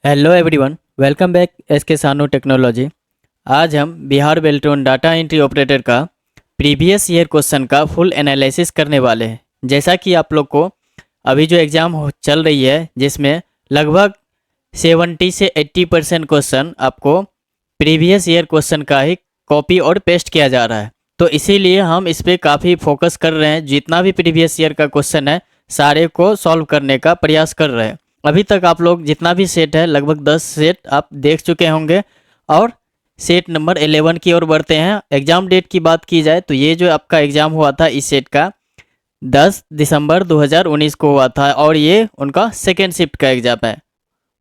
Hello everyone, welcome back SK Sanu technology. आज हम Bihar Beltron data entry operator का प्रीवियस ईयर क्वेश्चन का फुल एनालिसिस करने वाले हैं। जैसा कि आप लोग को अभी जो एग्ज़ाम चल रही है, जिसमें लगभग 70 से 80% क्वेश्चन आपको प्रीवियस ईयर क्वेश्चन का ही कॉपी और पेस्ट किया जा रहा है। तो इसीलिए हम इस पर काफ़ी फोकस कर रहे हैं। जितना भी प्रीवियस ईयर का क्वेश्चन है, सारे को सॉल्व करने का प्रयास कर रहे हैं। अभी तक आप लोग जितना भी सेट है, लगभग 10 सेट आप देख चुके होंगे और सेट नंबर 11 की ओर बढ़ते हैं। एग्ज़ाम डेट की बात की जाए तो ये जो आपका एग्ज़ाम हुआ था इस सेट का 10 दिसंबर 2019 को हुआ था और ये उनका सेकेंड शिफ्ट का एग्ज़ाम है।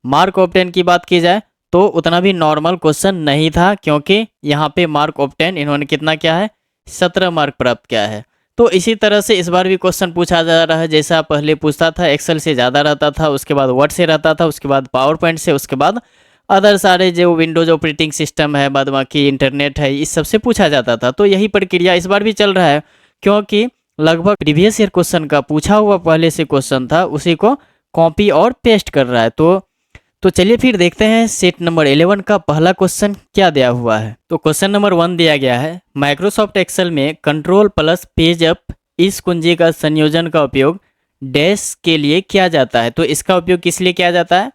मार्क ऑप्टेन की बात की जाए तो उतना भी नॉर्मल क्वेश्चन नहीं था, क्योंकि यहाँ पे मार्क ऑप्टेन इन्होंने कितना किया है, 17 मार्क प्राप्त किया है। तो इसी तरह से इस बार भी क्वेश्चन पूछा जा रहा है। जैसा पहले पूछता था, एक्सेल से ज़्यादा रहता था, उसके बाद वर्ड से रहता था, उसके बाद पावर पॉइंट से, उसके बाद अदर सारे जो विंडोज ऑपरेटिंग सिस्टम है, बाद बाकी इंटरनेट है, इस सब से पूछा जाता था। तो यही प्रक्रिया इस बार भी चल रहा है, क्योंकि लगभग प्रीवियस ईयर क्वेश्चन का पूछा हुआ पहले से क्वेश्चन था, उसी को कॉपी और पेस्ट कर रहा है। तो चलिए फिर देखते हैं सेट नंबर 11 का पहला क्वेश्चन क्या दिया हुआ है। तो क्वेश्चन नंबर 1 दिया गया है, माइक्रोसॉफ्ट एक्सेल में कंट्रोल प्लस पेज अप इस कुंजी का संयोजन का उपयोग डैश के लिए किया जाता है। तो इसका उपयोग किस लिए किया जाता है?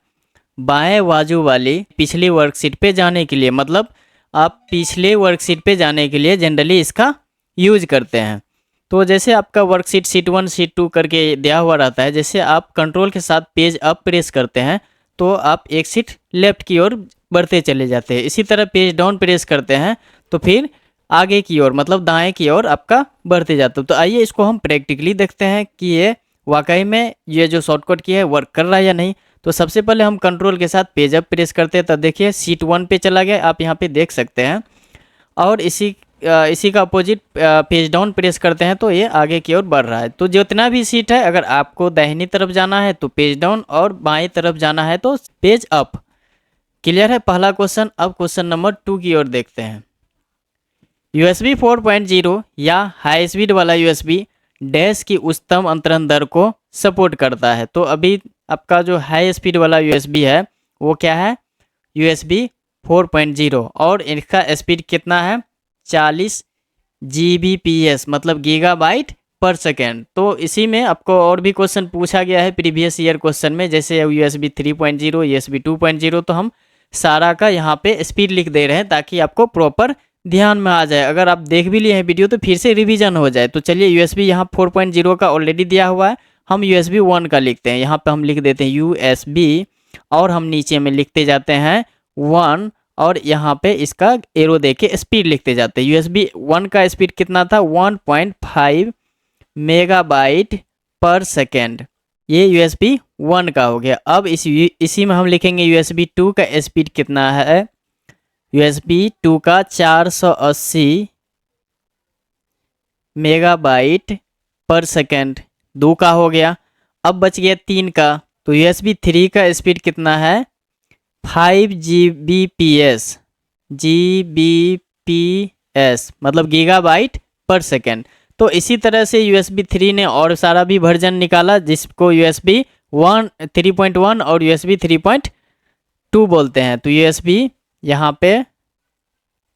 बाएं बाजू वाली पिछली वर्कशीट पे जाने के लिए। मतलब आप पिछले वर्कशीट पे जाने के लिए जनरली इसका यूज करते हैं। तो जैसे आपका वर्कशीट शीट 1 शीट 2 करके दिया हुआ रहता है, जैसे आप कंट्रोल के साथ पेज अप प्रेस करते हैं तो आप एक सीट लेफ्ट की ओर बढ़ते चले जाते हैं। इसी तरह पेज डाउन प्रेस करते हैं तो फिर आगे की ओर, मतलब दाएं की ओर आपका बढ़ते जाते हो। तो आइए इसको हम प्रैक्टिकली देखते हैं कि ये वाकई में ये जो शॉर्टकट की है वर्क कर रहा है या नहीं। तो सबसे पहले हम कंट्रोल के साथ पेज अप प्रेस करते हैं, तब देखिए शीट 1 पे चला गया, आप यहाँ पे देख सकते हैं। और इसी का अपोजिट पेज डाउन प्रेस करते हैं तो ये आगे की ओर बढ़ रहा है। तो जितना भी सीट है, अगर आपको दाहिनी तरफ जाना है तो पेज डाउन और बाएं तरफ जाना है तो पेज अप। क्लियर है पहला क्वेश्चन। अब क्वेश्चन नंबर 2 की ओर देखते हैं। USB 4.0 या हाई स्पीड वाला USB डैश की उच्चतम अंतरण दर को सपोर्ट करता है। तो अभी आपका जो हाई स्पीड वाला USB है वो क्या है? USB 4.0 और इसका स्पीड कितना है? 40 Gbps, मतलब गीगाबाइट पर सेकेंड। तो इसी में आपको और भी क्वेश्चन पूछा गया है प्रीवियस ईयर क्वेश्चन में, जैसे USB 3.0, USB 2.0। तो हम सारा का यहाँ पे स्पीड लिख दे रहे हैं ताकि आपको प्रॉपर ध्यान में आ जाए। अगर आप देख भी लिए हैं वीडियो तो फिर से रिवीजन हो जाए। तो चलिए USB यहाँ 4.0 का ऑलरेडी दिया हुआ है, हम USB 1 का लिखते हैं। यहाँ पे हम लिख देते हैं USB और हम नीचे में लिखते जाते हैं 1 और यहाँ पे इसका एरो देके स्पीड लिखते जाते हैं। USB 1 का स्पीड कितना था? 1.5 मेगाबाइट पर सेकेंड। ये USB 1 का हो गया। अब इसी में हम लिखेंगे USB 2 का स्पीड कितना है? USB 2 का 480 मेगाबाइट पर सेकेंड, 2 का हो गया। अब बच गया 3 का। तो USB 3 का स्पीड कितना है? 5 Gbps, मतलब गीगाबाइट पर सेकेंड। तो इसी तरह से USB 3 ने और सारा भी वर्जन निकाला, जिसको USB 3.1 और USB 3.2 बोलते हैं। तो USB यहाँ पे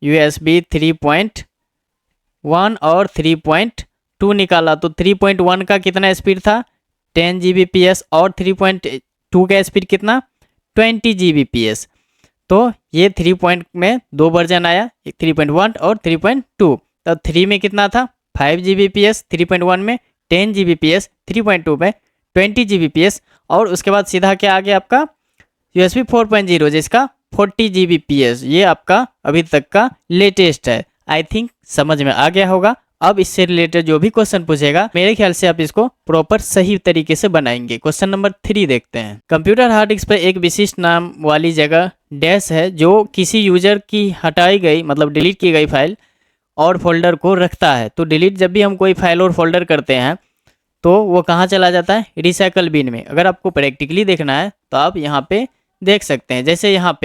USB 3.1 और 3.2 निकाला। तो 3.1 का कितना स्पीड था? 10 Gbps और 3.2 का स्पीड कितना? 20 Gbps। तो ये 3 में 2 वर्जन आया, 3.1 और 3.2। तब 3 में कितना था? 5 Gbps, 3.1 में 10 Gbps, 3.2 में 20 Gbps। और उसके बाद सीधा क्या आ गया आपका? USB 4.0 जिसका 40 Gbps। ये आपका अभी तक का लेटेस्ट है। आई थिंक समझ में आ गया होगा। अब इससे रिलेटेड जो भी क्वेश्चन पूछेगा, मेरे ख्याल से आप इसको प्रॉपर सही तरीके से बनाएंगे। क्वेश्चन नंबर 3 देखते हैं। कंप्यूटर हार्ड डिस्क पर एक विशिष्ट नाम वाली जगह डैश है जो किसी यूजर की हटाई गई, मतलब डिलीट की गई फाइल और फोल्डर को रखता है। तो डिलीट जब भी हम कोई फाइल और फोल्डर करते हैं तो वो कहाँ चला जाता है? रिसाइकल बिन में। अगर आपको प्रैक्टिकली देखना है तो आप यहाँ पे देख सकते हैं। जैसे यहाँ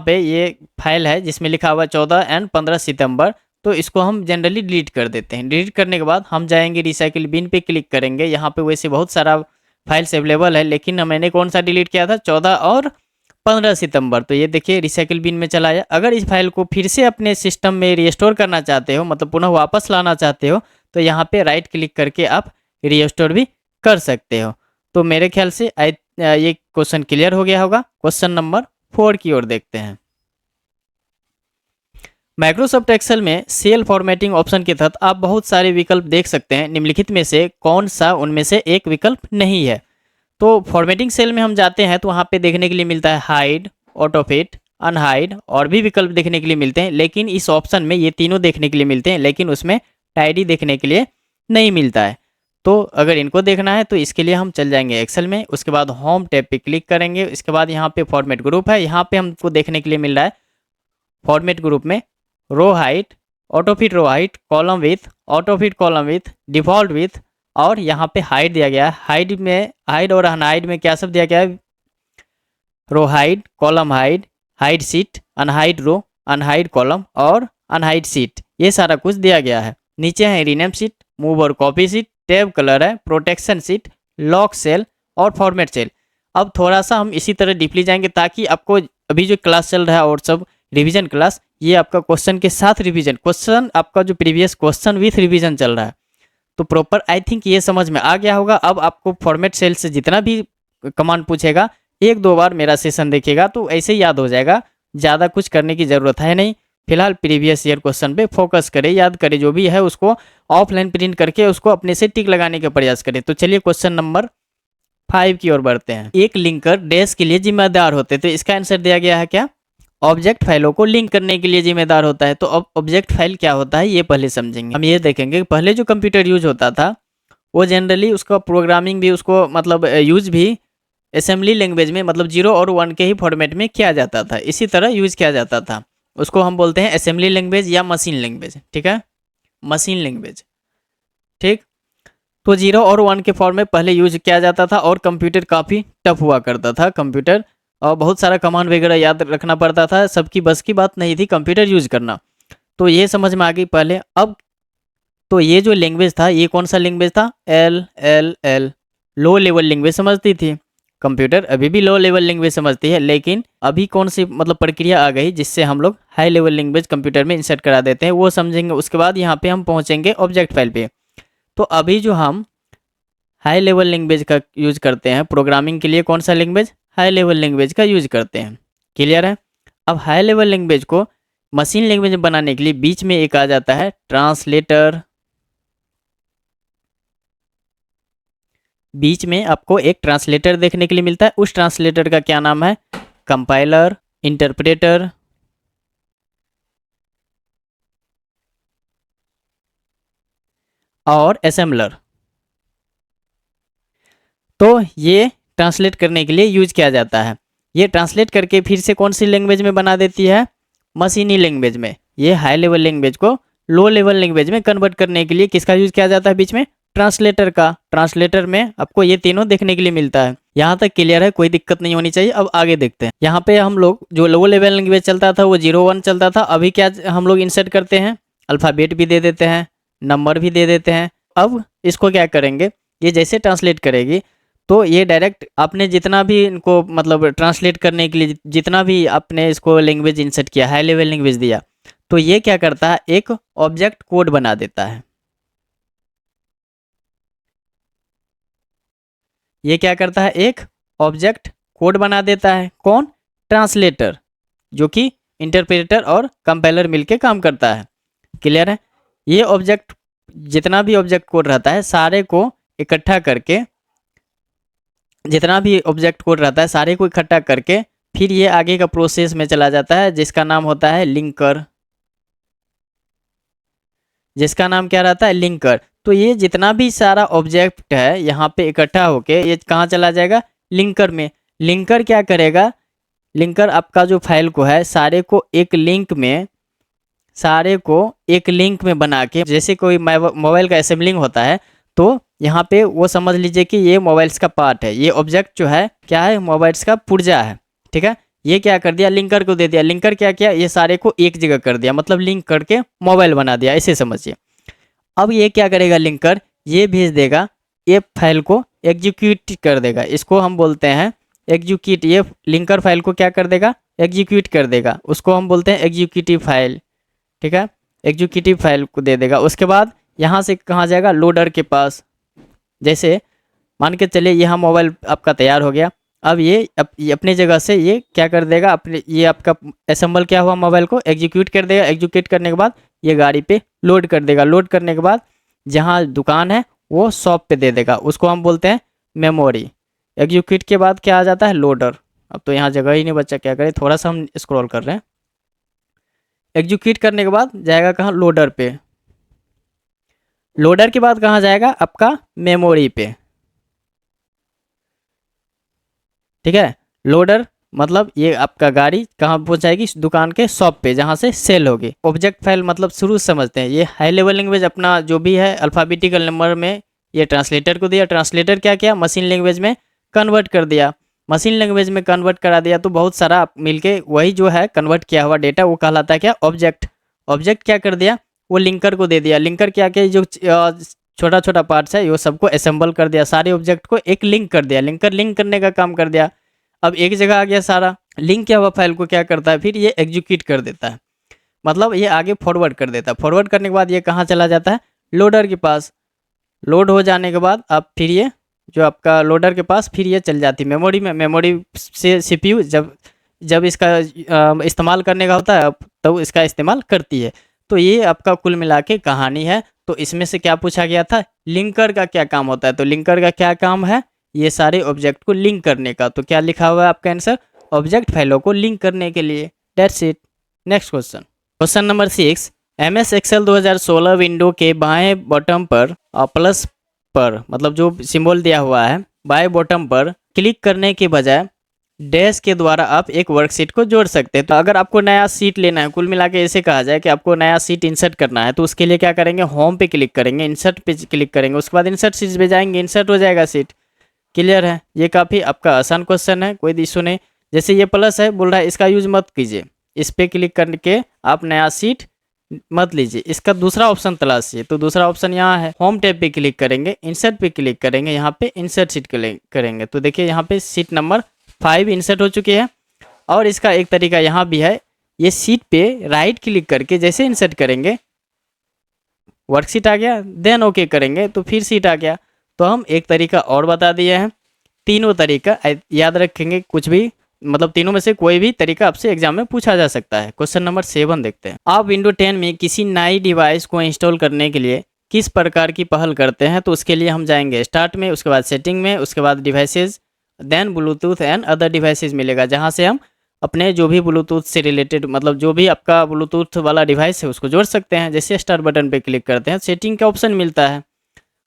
पे ये फाइल है जिसमें लिखा हुआ 14 और 15 सितंबर। तो इसको हम जनरली डिलीट कर देते हैं। डिलीट करने के बाद हम जाएंगे रिसाइकिल बिन पे क्लिक करेंगे। यहाँ पे वैसे बहुत सारा फाइल्स अवेलेबल है, लेकिन मैंने कौन सा डिलीट किया था, 14 और 15 सितंबर। तो ये देखिए रिसाइकिल बिन में चला आया। अगर इस फाइल को फिर से अपने सिस्टम में रिस्टोर करना चाहते हो, मतलब पुनः वापस लाना चाहते हो, तो यहाँ पे राइट क्लिक करके आप रिस्टोर भी कर सकते हो। तो मेरे ख्याल से ये क्वेश्चन क्लियर हो गया होगा। क्वेश्चन नंबर 4 की ओर देखते हैं। माइक्रोसॉफ्ट एक्सेल में सेल फॉर्मेटिंग ऑप्शन के तहत आप बहुत सारे विकल्प देख सकते हैं। निम्नलिखित में से कौन सा उनमें से एक विकल्प नहीं है। तो फॉर्मेटिंग सेल में हम जाते हैं तो वहाँ पे देखने के लिए मिलता है हाइड, ऑटोफिट, अनहाइड और भी विकल्प देखने के लिए मिलते हैं, लेकिन इस ऑप्शन में ये तीनों देखने के लिए मिलते हैं, लेकिन उसमें टाइडी देखने के लिए नहीं मिलता है। तो अगर इनको देखना है तो इसके लिए हम चल जाएंगे एक्सेल में, उसके बाद होम टैब पे क्लिक करेंगे, इसके बाद यहाँ पे फॉर्मेट ग्रुप है, यहाँ पे हमको देखने के लिए मिल रहा है फॉर्मेट ग्रुप में row height, autofit row height, column width, autofit column width, default width और यहाँ पे हाइड दिया गया है। हाइड और अनहाइड में क्या सब दिया गया है, row hide, column hide, hide sheet, unhide row, unhide column और अनहाइड सीट, ये सारा कुछ दिया गया है। नीचे है रीनेम सीट, मूव और कॉपी सीट, टैब कलर है, प्रोटेक्शन सीट, लॉक सेल और फॉर्मेट सेल। अब थोड़ा सा हम इसी तरह डीपली जाएंगे ताकि आपको अभी जो क्लास चल रहा है और सब रिवीजन क्लास, ये आपका क्वेश्चन के साथ रिवीजन, क्वेश्चन आपका जो प्रीवियस क्वेश्चन विथ रिवीजन चल रहा है, तो प्रॉपर आई थिंक ये समझ में आ गया होगा। अब आपको फॉर्मेट सेल से जितना भी कमांड पूछेगा 1-2 बार मेरा सेशन देखिएगा तो ऐसे ही याद हो जाएगा, ज़्यादा कुछ करने की ज़रूरत है नहीं। फिलहाल प्रीवियस ईयर क्वेश्चन पे फोकस करें, याद करें, जो भी है उसको ऑफलाइन प्रिंट करके उसको अपने से टिक लगाने का प्रयास करें। तो चलिए क्वेश्चन नंबर 5 की ओर बढ़ते हैं। एक लिंकर डैश के लिए जिम्मेदार होते हैं, तो इसका आंसर दिया गया है क्या, ऑब्जेक्ट फाइलों को लिंक करने के लिए जिम्मेदार होता है। तो अब ऑब्जेक्ट फाइल क्या होता है ये पहले समझेंगे। हम ये देखेंगे पहले जो कंप्यूटर यूज होता था वो जनरली उसका प्रोग्रामिंग भी उसको मतलब यूज भी असेंबली लैंग्वेज में, मतलब 0 और 1 के ही फॉर्मेट में किया जाता था, इसी तरह यूज किया जाता था। उसको हम बोलते हैं असेंबली लैंग्वेज या मशीन लैंग्वेज, ठीक है, मशीन लैंग्वेज, ठीक। तो 0 और 1 के फॉर्म में पहले यूज किया जाता था और कंप्यूटर काफ़ी टफ हुआ करता था, कंप्यूटर और बहुत सारा कमांड वगैरह याद रखना पड़ता था, सबकी बस की बात नहीं थी कंप्यूटर यूज करना। तो ये समझ में आ गई पहले। अब तो ये जो लैंग्वेज था ये कौन सा लैंग्वेज था, LLL, लो लेवल लैंग्वेज समझती थी कंप्यूटर, अभी भी लो लेवल लैंग्वेज समझती है, लेकिन अभी कौन सी मतलब प्रक्रिया आ गई जिससे हम लोग हाई लेवल लैंग्वेज कंप्यूटर में इंसर्ट करा देते हैं, वो समझेंगे। उसके बाद यहाँ पे हम पहुँचेंगे ऑब्जेक्ट फाइल पे। तो अभी जो हम हाई लेवल लैंग्वेज का यूज करते हैं प्रोग्रामिंग के लिए, कौन सा लैंग्वेज, हाई लेवल लैंग्वेज का यूज करते हैं, क्लियर है। अब हाई लेवल लैंग्वेज को मशीन लैंग्वेज में बनाने के लिए बीच में एक आ जाता है ट्रांसलेटर, बीच में आपको एक ट्रांसलेटर देखने के लिए मिलता है। उस ट्रांसलेटर का क्या नाम है, कंपाइलर, इंटरप्रेटर और असेंबलर। तो ये ट्रांसलेट करने के लिए यूज किया जाता है। ये ट्रांसलेट करके फिर से कौन सी लैंग्वेज में बना देती है, मशीनी लैंग्वेज में। ये हाई लेवल लैंग्वेज को लो लेवल लैंग्वेज में कन्वर्ट करने के लिए किसका यूज किया जाता है बीच में, ट्रांसलेटर का। ट्रांसलेटर में आपको ये तीनों देखने के लिए मिलता है। यहाँ तक क्लियर है, कोई दिक्कत नहीं होनी चाहिए। अब आगे देखते हैं। यहाँ पे हम लोग जो लो लेवल लैंग्वेज चलता था वो 0-1 चलता था, अभी क्या हम लोग इंसर्ट करते हैं, अल्फ़ाबेट भी दे देते हैं, नंबर भी दे देते हैं। अब इसको क्या करेंगे, ये जैसे ट्रांसलेट करेगी तो ये डायरेक्ट आपने जितना भी इनको मतलब ट्रांसलेट करने के लिए जितना भी आपने इसको लैंग्वेज इंसर्ट किया, हाई लेवल लैंग्वेज दिया, तो ये क्या करता है, एक ऑब्जेक्ट कोड बना देता है। ये क्या करता है, एक ऑब्जेक्ट कोड बना देता है, कौन, ट्रांसलेटर, जो कि इंटरप्रेटर और कंपाइलर मिलके काम करता है, क्लियर है। ये ऑब्जेक्ट जितना भी ऑब्जेक्ट कोड रहता है सारे को इकट्ठा करके, जितना भी ऑब्जेक्ट कोड रहता है सारे को इकट्ठा करके फिर ये आगे का प्रोसेस में चला जाता है जिसका नाम होता है लिंकर, जिसका नाम क्या रहता है, लिंकर। तो ये जितना भी सारा ऑब्जेक्ट है यहाँ पे इकट्ठा होके ये कहाँ चला जाएगा, लिंकर में। लिंकर क्या करेगा, लिंकर आपका जो फाइल को है सारे को एक लिंक में, सारे को एक लिंक में बना के, जैसे कोई मोबाइल का असेंबलिंग होता है तो यहाँ पे वो समझ लीजिए कि ये मोबाइल्स का पार्ट है, ये ऑब्जेक्ट जो है क्या है, मोबाइल्स का पुर्जा है, ठीक है। ये क्या कर दिया, लिंकर को दे दिया। लिंकर क्या किया, ये सारे को एक जगह कर दिया, मतलब लिंक करके मोबाइल बना दिया, ऐसे समझिए। अब ये क्या करेगा लिंकर, ये भेज देगा ये फाइल को एग्जीक्यूट कर देगा। इसको हम बोलते हैं एग्जीक्यूट। ये लिंकर फाइल को क्या कर देगा, एग्जीक्यूट कर देगा। उसको हम बोलते हैं एग्जीक्यूटिव फाइल, ठीक है, एग्जीक्यूटिव फाइल को दे देगा। उसके बाद यहाँ से कहाँ जाएगा, लोडर के पास। जैसे मान के चलिए यहाँ मोबाइल आपका तैयार हो गया। अब ये अपनी जगह से ये क्या कर देगा, अपने ये आपका असेंबल क्या हुआ मोबाइल को एग्जीक्यूट कर देगा। एग्जीक्यूट करने के बाद ये गाड़ी पे लोड कर देगा। लोड करने के बाद जहाँ दुकान है वो शॉप पे दे देगा। उसको हम बोलते हैं मेमोरी। एग्जीक्यूट के बाद क्या आ जाता है, लोडर। अब तो यहाँ जगह ही नहीं बचा, क्या करें, थोड़ा सा हम स्क्रॉल कर रहे हैं। एग्जीक्यूट करने के बाद जाएगा कहाँ, लोडर पे। लोडर के बाद कहाँ जाएगा, आपका मेमोरी पे, ठीक है। लोडर मतलब ये आपका गाड़ी कहाँ पहुँचाएगी, दुकान के शॉप पे जहाँ से सेल होगी। ऑब्जेक्ट फाइल मतलब शुरू से समझते हैं। ये हाई लेवल लैंग्वेज अपना जो भी है अल्फ़ाबेटिकल नंबर में ये ट्रांसलेटर को दिया। ट्रांसलेटर क्या किया, मशीन लैंग्वेज में कन्वर्ट कर दिया। मशीन लैंग्वेज में कन्वर्ट करा दिया तो बहुत सारा मिलके वही जो है कन्वर्ट किया हुआ डेटा वो कहलाता है क्या, ऑब्जेक्ट। ऑब्जेक्ट क्या कर दिया, वो लिंकर को दे दिया। लिंकर क्या किया, जो छोटा छोटा पार्ट्स है वो सबको असेंबल कर दिया। सारे ऑब्जेक्ट को एक लिंक कर दिया। लिंकर लिंक करने का काम कर दिया। अब एक जगह आ गया सारा लिंक किया हुआ फाइल को क्या करता है, फिर ये एग्जीक्यूट कर देता है, मतलब ये आगे फॉरवर्ड कर देता है। फॉरवर्ड करने के बाद ये कहाँ चला जाता है, लोडर के पास। लोड हो जाने के बाद अब फिर ये जो आपका लोडर के पास फिर ये चल जाती है मेमोरी में। मेमोरी से सीपीयू जब इसका इस्तेमाल करने का होता है तो इसका इस्तेमाल करती है। तो ये आपका कुल मिला के कहानी है। तो इसमें से क्या पूछा गया था, लिंकर का क्या काम होता है। तो लिंकर का क्या काम है, ये सारे ऑब्जेक्ट को लिंक करने का। तो क्या लिखा हुआ है आपका आंसर, ऑब्जेक्ट फाइलों को लिंक करने के लिए। That's it. Next question, question number 6। MS Excel 2016 window के बाएं बॉटम पर प्लस पर मतलब जो सिंबल दिया हुआ है बाएं बॉटम पर क्लिक करने के बजाय डैश के द्वारा आप एक वर्कशीट को जोड़ सकते हैं। तो अगर आपको नया सीट लेना है, कुल मिला के ऐसे कहा जाए कि आपको नया सीट इंसर्ट करना है, तो उसके लिए क्या करेंगे, होम पे क्लिक करेंगे, इंसर्ट पे क्लिक करेंगे, उसके बाद इंसर्ट सीट पे जाएंगे, इंसर्ट हो जाएगा सीट। क्लियर है, ये काफ़ी आपका आसान क्वेश्चन है, कोई इशू नहीं। जैसे ये प्लस है, बोल रहा है इसका यूज मत कीजिए, इस पर क्लिक करके आप नया सीट मत लीजिए, इसका दूसरा ऑप्शन तलाशिए। तो दूसरा ऑप्शन यहाँ है, होम टैब पे क्लिक करेंगे, इंसर्ट पे क्लिक करेंगे, यहाँ पे इंसर्ट सीट करेंगे। तो देखिए यहाँ पे सीट नंबर 5 इंसर्ट हो चुकी है। और इसका एक तरीका यहाँ भी है, ये सीट पे राइट क्लिक करके जैसे इंसर्ट करेंगे वर्कशीट आ गया, देन ओके करेंगे तो फिर सीट आ गया। तो हम एक तरीका और बता दिए हैं। तीनों तरीका याद रखेंगे, कुछ भी मतलब तीनों में से कोई भी तरीका आपसे एग्जाम में पूछा जा सकता है। क्वेश्चन नंबर 7 देखते हैं। आप विंडो 10 में किसी नई डिवाइस को इंस्टॉल करने के लिए किस प्रकार की पहल करते हैं। तो उसके लिए हम जाएंगे स्टार्ट में, उसके बाद सेटिंग में, उसके बाद devices, then Bluetooth and other devices मिलेगा, जहाँ से हम अपने जो भी ब्लूटूथ से रिलेटेड मतलब जो भी आपका ब्लूटूथ वाला डिवाइस है उसको जोड़ सकते हैं। जैसे स्टार्ट बटन पे क्लिक करते हैं, सेटिंग का ऑप्शन मिलता है।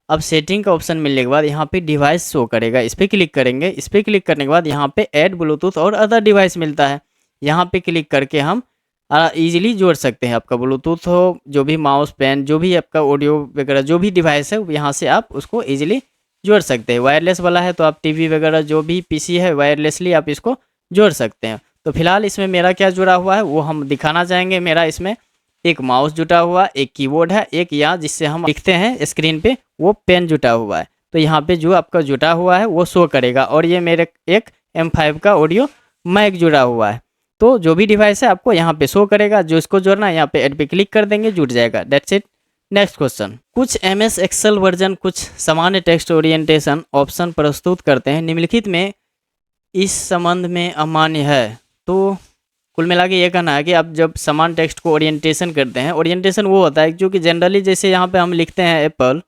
अब सेटिंग का ऑप्शन मिलने के बाद यहाँ पे डिवाइस शो करेगा, इस पर क्लिक करेंगे। इस पर क्लिक करने के बाद यहाँ पे ऐड ब्लूटूथ और अदर डिवाइस मिलता है। यहाँ पे क्लिक करके हम इजीली जोड़ सकते हैं। आपका ब्लूटूथ हो, जो भी माउस पेन, जो भी आपका ऑडियो वगैरह जो भी डिवाइस है यहाँ से आप उसको ईजिली जोड़ सकते हैं। वायरलेस वाला है तो आप टीवी वगैरह जो भी पीसी है वायरलेसली आप इसको जोड़ सकते हैं। तो फिलहाल इसमें मेरा क्या जुड़ा हुआ है वो हम दिखाना चाहेंगे। मेरा इसमें एक माउस जुटा हुआ, एक कीबोर्ड है, एक यहाँ जिससे हम लिखते हैं स्क्रीन पे वो पेन जुटा हुआ है। तो यहाँ पे जो आपका जुटा हुआ है वो शो करेगा। और ये मेरे एक M5 का ऑडियो माइक जुड़ा हुआ है। तो जो भी डिवाइस है आपको यहाँ पे शो करेगा। जो इसको जोड़ना है यहाँ पे ऐड पे क्लिक कर देंगे, जुट जाएगा। That's it. नेक्स्ट क्वेश्चन, कुछ MS एक्सेल वर्जन कुछ सामान्य टेक्स्ट ओरिएंटेशन ऑप्शन प्रस्तुत करते हैं, निम्नलिखित में इस संबंध में अमान्य है। तो कुल मिला के ये कहना है कि आप जब समान टेक्स्ट को ओरिएंटेशन करते हैं, ओरिएंटेशन वो होता है जो कि जनरली जैसे यहाँ पे हम लिखते हैं एप्पल,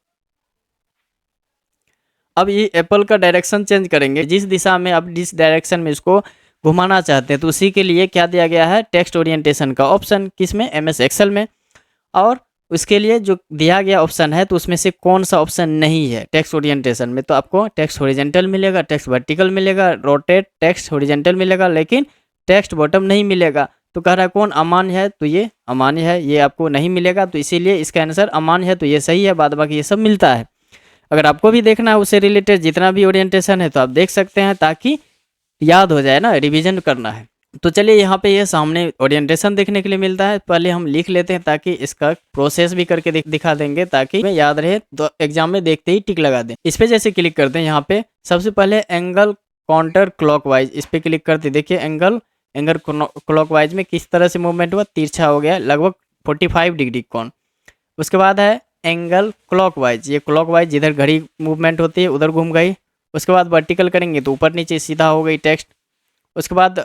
अब ये एप्पल का डायरेक्शन चेंज करेंगे, जिस दिशा में आप जिस डायरेक्शन में इसको घुमाना चाहते हैं, तो उसी के लिए क्या दिया गया है, टेक्स्ट ओरिएंटेशन का ऑप्शन। किसमें, MS एक्सेल में। और उसके लिए जो दिया गया ऑप्शन है तो उसमें से कौन सा ऑप्शन नहीं है टेक्स्ट ओरिएंटेशन में। तो आपको टेक्स्ट हॉरिजॉन्टल मिलेगा, टेक्स्ट वर्टिकल मिलेगा, रोटेट टेक्स्ट हॉरिजॉन्टल मिलेगा, लेकिन टेक्स्ट बॉटम नहीं मिलेगा। तो कह रहा है कौन अमान्य है, तो ये अमान्य है, ये आपको नहीं मिलेगा। तो इसीलिए इसका आंसर अमान्य है, तो ये सही है। बाद बाकी ये सब मिलता है। अगर आपको भी देखना है उससे रिलेटेड जितना भी ओरिएंटेशन है तो आप देख सकते हैं, ताकि याद हो जाए ना, रिवीजन करना है। तो चलिए यहाँ पे ये सामने ओरिएंटेशन देखने के लिए मिलता है, पहले हम लिख लेते हैं ताकि इसका प्रोसेस भी करके दिखा देंगे ताकि हमें याद रहे, तो एग्जाम में देखते ही टिक लगा दें। इस पे जैसे क्लिक करते हैं, यहाँ पे सबसे पहले एंगल काउंटर क्लॉकवाइज इस पे क्लिक करते, देखिए एंगल एंगल क्लॉकवाइज में किस तरह से मूवमेंट हुआ, तिरछा हो गया लगभग 45 डिग्री कोण। उसके बाद है एंगल क्लॉकवाइज, ये क्लॉकवाइज जिधर घड़ी मूवमेंट होती है उधर घूम गई। उसके बाद वर्टिकल करेंगे तो ऊपर नीचे सीधा हो गई टेक्स्ट। उसके बाद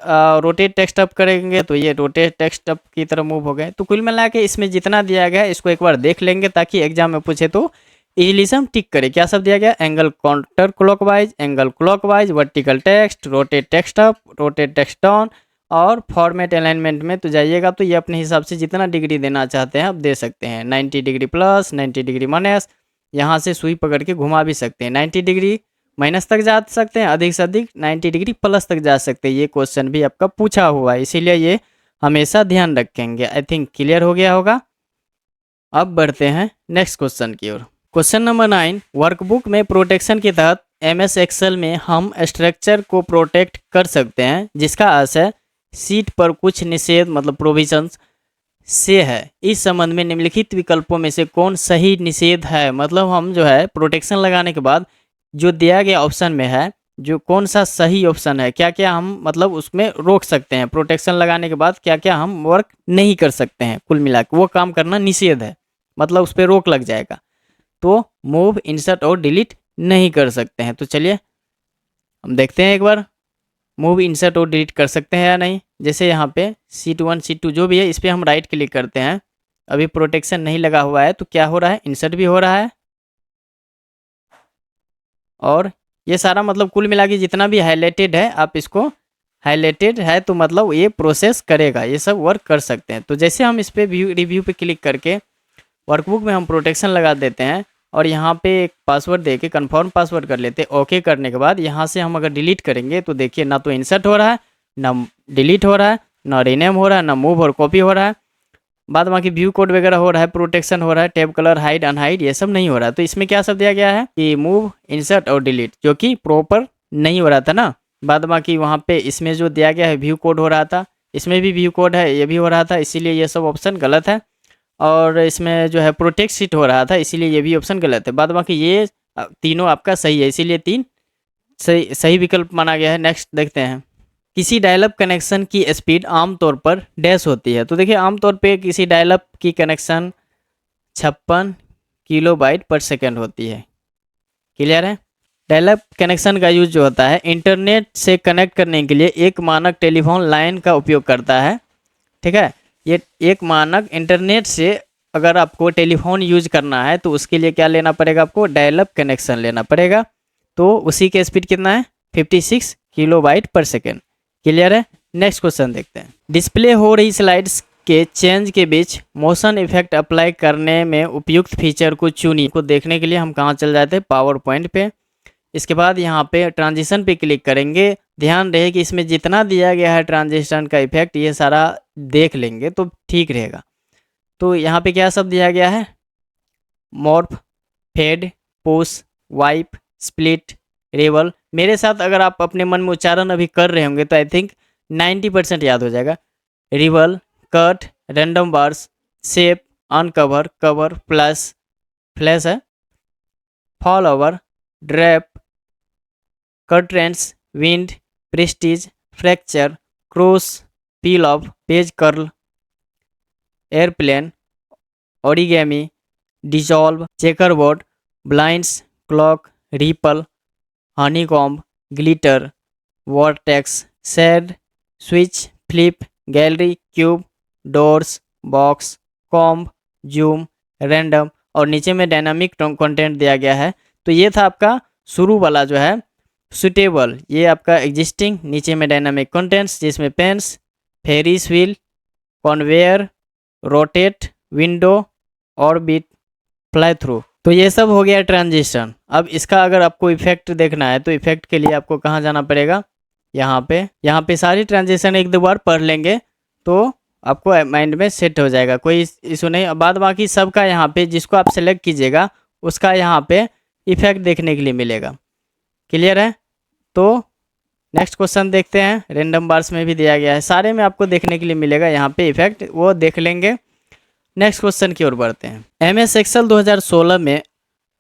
रोटेट टेक्स्ट अप करेंगे तो ये रोटेट टेक्स्ट अप की तरफ मूव हो गए। तो कुल मिला के इसमें जितना दिया गया है इसको एक बार देख लेंगे ताकि एग्जाम में पूछे तो इजीली से हम टिक करें। क्या सब दिया गया, angle counter clockwise, angle clockwise, vertical text, rotate text up, rotate text down, और फॉर्मेट अलाइनमेंट में तो जाइएगा तो ये अपने हिसाब से जितना डिग्री देना चाहते हैं आप दे सकते हैं, 90 डिग्री प्लस, 90 डिग्री माइनस, यहाँ से सुई पकड़ के घुमा भी सकते हैं, 90 डिग्री माइनस तक जा सकते हैं, अधिक से अधिक 90 डिग्री प्लस तक जा सकते हैं। ये क्वेश्चन भी आपका पूछा हुआ है, इसीलिए ये हमेशा ध्यान रखेंगे। आई थिंक क्लियर हो गया होगा। अब बढ़ते हैं नेक्स्ट क्वेश्चन की ओर। क्वेश्चन नंबर 9, वर्कबुक में प्रोटेक्शन के तहत MS एक्सेल में हम स्ट्रक्चर को प्रोटेक्ट कर सकते हैं जिसका आशय सीट पर कुछ निषेध मतलब प्रोविजंस से है। इस संबंध में निम्नलिखित विकल्पों में से कौन सही निषेध है। मतलब हम जो है प्रोटेक्शन लगाने के बाद जो दिया गया ऑप्शन में है जो कौन सा सही ऑप्शन है, क्या क्या हम मतलब उसमें रोक सकते हैं, प्रोटेक्शन लगाने के बाद क्या क्या हम वर्क नहीं कर सकते हैं, कुल मिला के वो काम करना निषेध है, मतलब उस पर रोक लग जाएगा। तो मूव, इंसर्ट और डिलीट नहीं कर सकते हैं। तो चलिए हम देखते हैं एक बार मूव, इंसर्ट और डिलीट कर सकते हैं या नहीं। जैसे यहाँ पे सीट 1 सीट 2 जो भी है इस पर हम राइट क्लिक करते हैं, अभी प्रोटेक्शन नहीं लगा हुआ है तो क्या हो रहा है, इंसर्ट भी हो रहा है। और ये सारा मतलब कुल मिला के जितना भी हाईलाइटेड है आप इसको, हाईलाइटेड है तो मतलब ये प्रोसेस करेगा, ये सब वर्क कर सकते हैं। तो जैसे हम इस पर व्यू रिव्यू पे क्लिक करके वर्कबुक में हम प्रोटेक्शन लगा देते हैं और यहाँ पे एक पासवर्ड दे के कन्फर्म पासवर्ड कर लेते हैं। ओके करने के बाद यहाँ से हम अगर डिलीट करेंगे तो देखिए ना तो इंसर्ट हो रहा है, ना डिलीट हो रहा है, ना रीनेम हो रहा है, ना मूव और कॉपी हो रहा है। बाद बाकी व्यू कोड वगैरह हो रहा है, प्रोटेक्शन हो रहा है, टैब कलर, हाइड अनहाइड ये सब नहीं हो रहा है। तो इसमें क्या सब दिया गया है कि मूव, इंसर्ट और डिलीट जो कि प्रॉपर नहीं हो रहा था ना। बाद बाकी वहाँ पे इसमें जो दिया गया है व्यू कोड हो रहा था, इसमें भी व्यू कोड है, ये भी हो रहा था, इसीलिए ये सब ऑप्शन गलत है। और इसमें जो है प्रोटेक्ट सीट हो रहा था, इसीलिए ये भी ऑप्शन गलत है। बाद बाकी ये तीनों आपका सही है, इसीलिए 3 सही विकल्प माना गया है। नेक्स्ट देखते हैं, किसी डायलअप कनेक्शन की स्पीड आमतौर पर डैश होती है। तो देखिए आमतौर पे किसी डायलअप की कनेक्शन 56 किलोबाइट पर सेकेंड होती है। क्लियर है। डायलअप कनेक्शन का यूज जो होता है इंटरनेट से कनेक्ट करने के लिए एक मानक टेलीफोन लाइन का उपयोग करता है। ठीक है, ये एक मानक इंटरनेट से अगर आपको टेलीफोन यूज करना है तो उसके लिए क्या लेना पड़ेगा, आपको डायलअप कनेक्शन लेना पड़ेगा। तो उसी के स्पीड कितना है, 56 किलोबाइट पर सेकेंड। क्लियर है। नेक्स्ट क्वेश्चन देखते हैं, डिस्प्ले हो रही स्लाइड्स के चेंज के बीच मोशन इफेक्ट अप्लाई करने में उपयुक्त फीचर को चुनिए। को देखने के लिए हम कहाँ चल जाते हैं, पावर पॉइंट पे। इसके बाद यहाँ पे ट्रांजिशन पे क्लिक करेंगे। ध्यान रहे कि इसमें जितना दिया गया है ट्रांजिशन का इफेक्ट ये सारा देख लेंगे तो ठीक रहेगा। तो यहाँ पे क्या सब दिया गया है, morph, fade, push, wipe, split, reveal. मेरे साथ अगर आप अपने मन में उच्चारण अभी कर रहे होंगे तो आई थिंक 90% याद हो जाएगा। Reveal, cut, random bars, shape, uncover, cover, plus, flash है, fall over, drape, curtains, wind, prestige, fracture, cross, peel off, page curl, airplane, origami, dissolve, checkerboard, blinds, clock, ripple, honeycomb, glitter, vortex, shade, switch, flip, gallery, cube, doors, box, comb, zoom, random और नीचे में dynamic content दिया गया है। तो ये था आपका शुरू वाला जो है सुटेबल, ये आपका एग्जिस्टिंग, नीचे में डायनामिक कंटेंट्स जिसमें pans, ferris wheel, conveyor, rotate, window, orbit, fly through. तो ये सब हो गया ट्रांजिशन। अब इसका अगर आपको इफेक्ट देखना है तो इफेक्ट के लिए आपको कहाँ जाना पड़ेगा, यहाँ पे सारी ट्रांजिशन एक दो बार पढ़ लेंगे तो आपको माइंड में सेट हो जाएगा, कोई इशू नहीं। बाद बाकी सबका यहाँ पे जिसको आप सेलेक्ट कीजिएगा उसका यहाँ पे इफेक्ट देखने के लिए मिलेगा। क्लियर है। तो नेक्स्ट क्वेश्चन देखते हैं, रेंडम बार्स में भी दिया गया है, सारे में आपको देखने के लिए मिलेगा यहाँ पे इफेक्ट, वो देख लेंगे। नेक्स्ट क्वेश्चन की ओर बढ़ते हैं। एमएस एक्सेल 2016 में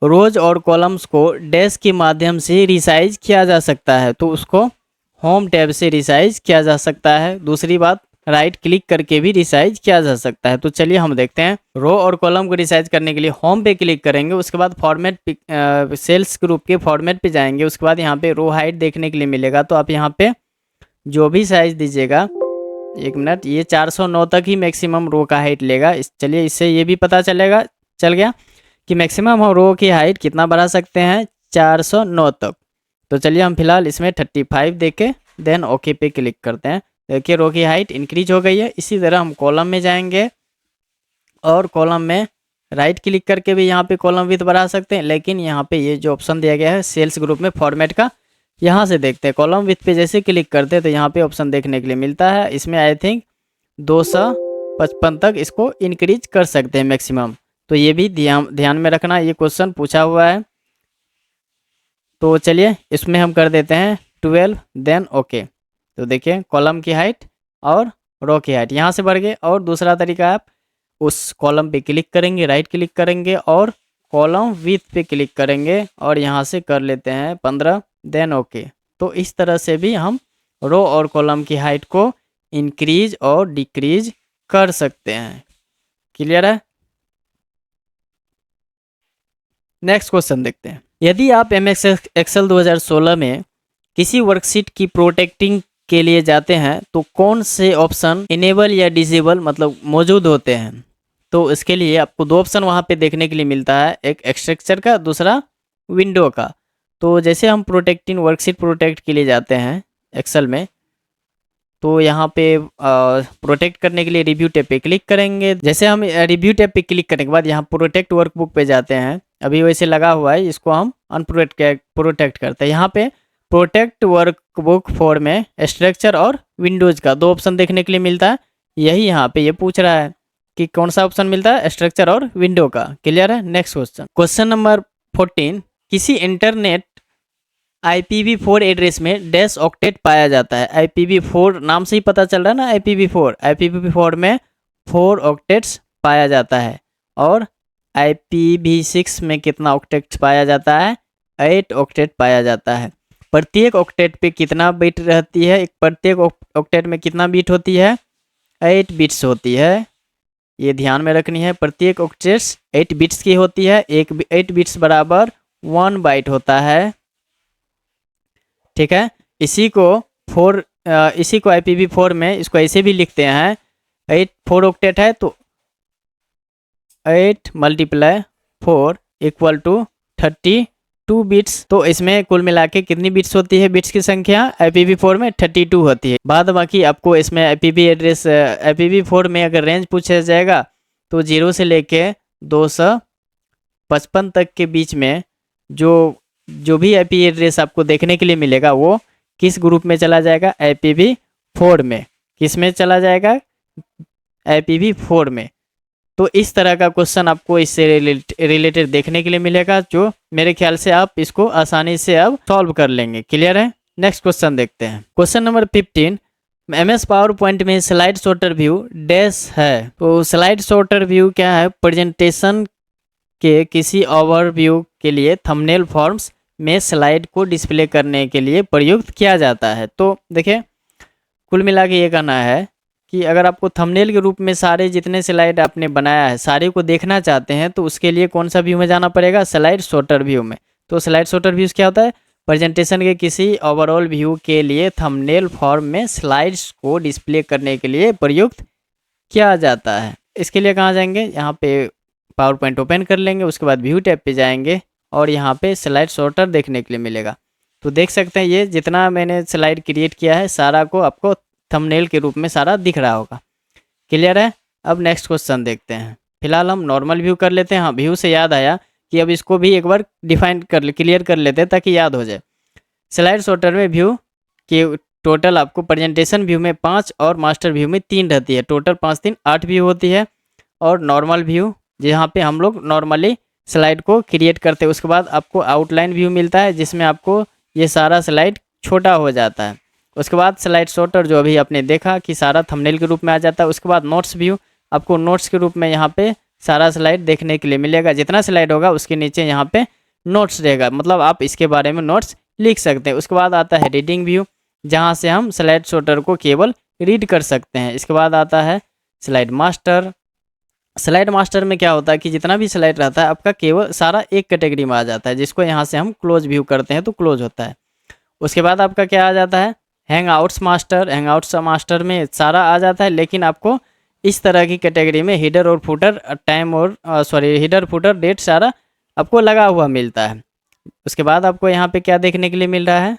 रोज और कॉलम्स को डैश के माध्यम से रिसाइज किया जा सकता है, तो उसको होम टैब से रिसाइज किया जा सकता है। दूसरी बात, राइट क्लिक करके भी रिसाइज किया जा सकता है। तो चलिए हम देखते हैं। रो और कॉलम को रिसाइज करने के लिए होम पे क्लिक करेंगे, उसके बाद फॉर्मेट सेल्स ग्रुप के फॉर्मेट पे जाएंगे, उसके बाद यहाँ पे रो हाइट देखने के लिए मिलेगा, तो आप यहाँ पे जो भी साइज दीजिएगा, एक मिनट, ये 409 तक ही मैक्सिमम रो का हाइट लेगा। चलिए इससे ये भी पता चल गया कि मैक्सिमम हम रो की हाइट कितना बढ़ा सकते हैं, 409 तक। तो चलिए हम फिलहाल इसमें 35 देके देन ओके पे क्लिक करते हैं। देखिए रो की हाइट इंक्रीज हो गई है। इसी तरह हम कॉलम में जाएंगे और कॉलम में राइट क्लिक करके भी यहाँ पे कॉलम विड्थ बढ़ा सकते हैं, लेकिन यहाँ पे ये जो ऑप्शन दिया गया है सेल्स ग्रुप में फॉर्मेट का, यहाँ से देखते हैं। कॉलम विड्थ पे जैसे क्लिक करते हैं तो यहाँ पे ऑप्शन देखने के लिए मिलता है। इसमें आई थिंक 255 तक इसको इंक्रीज कर सकते हैं मैक्सिमम। तो ये भी ध्यान में रखना, ये क्वेश्चन पूछा हुआ है। तो चलिए इसमें हम कर देते हैं 12 देन ओके। तो देखिए कॉलम की हाइट और रो की हाइट यहाँ से बढ़ गए। और दूसरा तरीका, आप उस कॉलम पे क्लिक करेंगे, राइट क्लिक करेंगे और कॉलम विड्थ पे क्लिक करेंगे और यहाँ से कर लेते हैं 15 देन ओके। तो इस तरह से भी हम रो और कॉलम की हाइट को इंक्रीज और डिक्रीज कर सकते हैं। क्लियर है? नेक्स्ट क्वेश्चन देखते हैं। यदि आप एमएस एक्सेल 2016 में किसी वर्कशीट की प्रोटेक्टिंग के लिए जाते हैं तो कौन से ऑप्शन इनेबल या डिसेबल मतलब मौजूद होते हैं? तो इसके लिए आपको दो ऑप्शन वहाँ पे देखने के लिए मिलता है, एक एक्सट्रैक्चर का, दूसरा विंडो का। तो जैसे हम प्रोटेक्टिंग वर्कशीट प्रोटेक्ट के लिए जाते हैं एक्सेल में, तो यहाँ पे प्रोटेक्ट करने के लिए रिव्यू टैब पे क्लिक करेंगे। जैसे हम रिव्यू टैब पे क्लिक करने के बाद यहाँ प्रोटेक्ट वर्कबुक पे जाते हैं, अभी वैसे लगा हुआ है, इसको हम प्रोटेक्ट करते हैं। यहाँ पे प्रोटेक्ट वर्कबुक फॉर में स्ट्रक्चर और विंडोज का दो ऑप्शन देखने के लिए मिलता है। यही यहाँ पे ये पूछ रहा है कि कौन सा ऑप्शन मिलता है, स्ट्रक्चर और विंडो का। क्लियर है? Next question, question number 14। किसी इंटरनेट IPv4 एड्रेस में डैश ऑक्टेट पाया जाता है। IPv4 नाम से ही पता चल रहा है ना, IPv4 में 4 ऑक्टेट्स पाया जाता है। और IPv6 में कितना ऑक्टेट्स पाया जाता है? 8 ऑक्टेट पाया जाता है। प्रत्येक ऑक्टेट पे कितना बिट रहती है? प्रत्येक ऑक्टेट में कितना बिट होती है? 8 बिट्स होती है। ये ध्यान में रखनी है, प्रत्येक ऑक्टेट्स 8 बिट्स की होती है। 8 बिट्स बराबर 1 बाइट होता है। ठीक है, इसी को IPv4 में इसको ऐसे भी लिखते हैं, 4 ऑक्टेट है तो 8 × 4 = 32 बिट्स। तो इसमें कुल मिला के कितनी बिट्स होती है? बिट्स की संख्या IPv4 में 32 होती है। बाद बाकी आपको इसमें IPv4 में अगर रेंज पूछा जाएगा तो 0 से लेके 255 तक के बीच में जो भी IP एड्रेस आपको देखने के लिए मिलेगा वो किस ग्रुप में चला जाएगा? IPv4 में। किस में चला जाएगा? IPv4 में। तो इस तरह का क्वेश्चन आपको इससे रिलेटेड देखने के लिए मिलेगा, जो मेरे ख्याल से आप इसको आसानी से अब सॉल्व कर लेंगे। क्लियर है? नेक्स्ट क्वेश्चन देखते हैं। Question number 15। MS power point में स्लाइड सॉर्टर व्यू डैश है। तो स्लाइड सॉर्टर व्यू क्या है? प्रेजेंटेशन के किसी ओवरव्यू के लिए थंबनेल फॉर्म्स में स्लाइड को डिस्प्ले करने के लिए प्रयुक्त किया जाता है। तो देखिए कुल मिला के ये कहना है कि अगर आपको थंबनेल के रूप में सारे जितने स्लाइड आपने बनाया है सारे को देखना चाहते हैं तो उसके लिए कौन सा व्यू में जाना पड़ेगा? स्लाइड सॉर्टर व्यू में। तो स्लाइड सॉर्टर व्यूज क्या होता है? प्रेजेंटेशन के किसी ओवरऑल व्यू के लिए थंबनेल फॉर्म में स्लाइड्स को डिस्प्ले करने के लिए प्रयुक्त किया जाता है। इसके लिए कहाँ जाएंगे? यहाँ पे पावर पॉइंट ओपन कर लेंगे, उसके बाद व्यू टैब पे जाएंगे और यहाँ पे स्लाइड सॉर्टर देखने के लिए मिलेगा। तो देख सकते हैं ये जितना मैंने स्लाइड क्रिएट किया है सारा को आपको थंबनेल के रूप में सारा दिख रहा होगा। क्लियर है? अब नेक्स्ट क्वेश्चन देखते हैं। फिलहाल हम नॉर्मल व्यू कर लेते हैं। हाँ, व्यू से याद आया कि अब इसको भी एक बार क्लियर कर लेते हैं ताकि याद हो जाए। स्लाइड सॉर्टर में व्यू की टोटल आपको प्रेजेंटेशन व्यू में 5 और मास्टर व्यू में 3 रहती है। टोटल 5 3 8 व्यू होती है। और नॉर्मल व्यू जहाँ पे हम लोग नॉर्मली स्लाइड को क्रिएट करते हैं, उसके बाद आपको आउटलाइन व्यू मिलता है जिसमें आपको ये सारा स्लाइड छोटा हो जाता है। उसके बाद स्लाइड सॉर्टर जो अभी आपने देखा कि सारा थंबनेल के रूप में आ जाता है। उसके बाद नोट्स व्यू, आपको नोट्स के रूप में यहाँ पे सारा स्लाइड देखने के लिए मिलेगा। जितना स्लाइड होगा उसके नीचे यहाँ पे नोट्स रहेगा, मतलब आप इसके बारे में नोट्स लिख सकते हैं। उसके बाद आता है रीडिंग व्यू, जहाँ से हम स्लाइड सॉर्टर को केवल रीड कर सकते हैं। इसके बाद आता है स्लाइड मास्टर। स्लाइड मास्टर में क्या होता है कि जितना भी स्लाइड रहता है आपका केवल सारा एक कैटेगरी में आ जाता है, जिसको यहाँ से हम क्लोज व्यू करते हैं तो क्लोज होता है। उसके बाद आपका क्या आ जाता है, hang outs master. Hang outs master में सारा आ जाता है, लेकिन आपको इस तरह की कैटेगरी में हीडर और फुटर टाइम और हीडर फुटर डेट सारा आपको लगा हुआ मिलता है। उसके बाद आपको यहाँ पे क्या देखने के लिए मिल रहा है,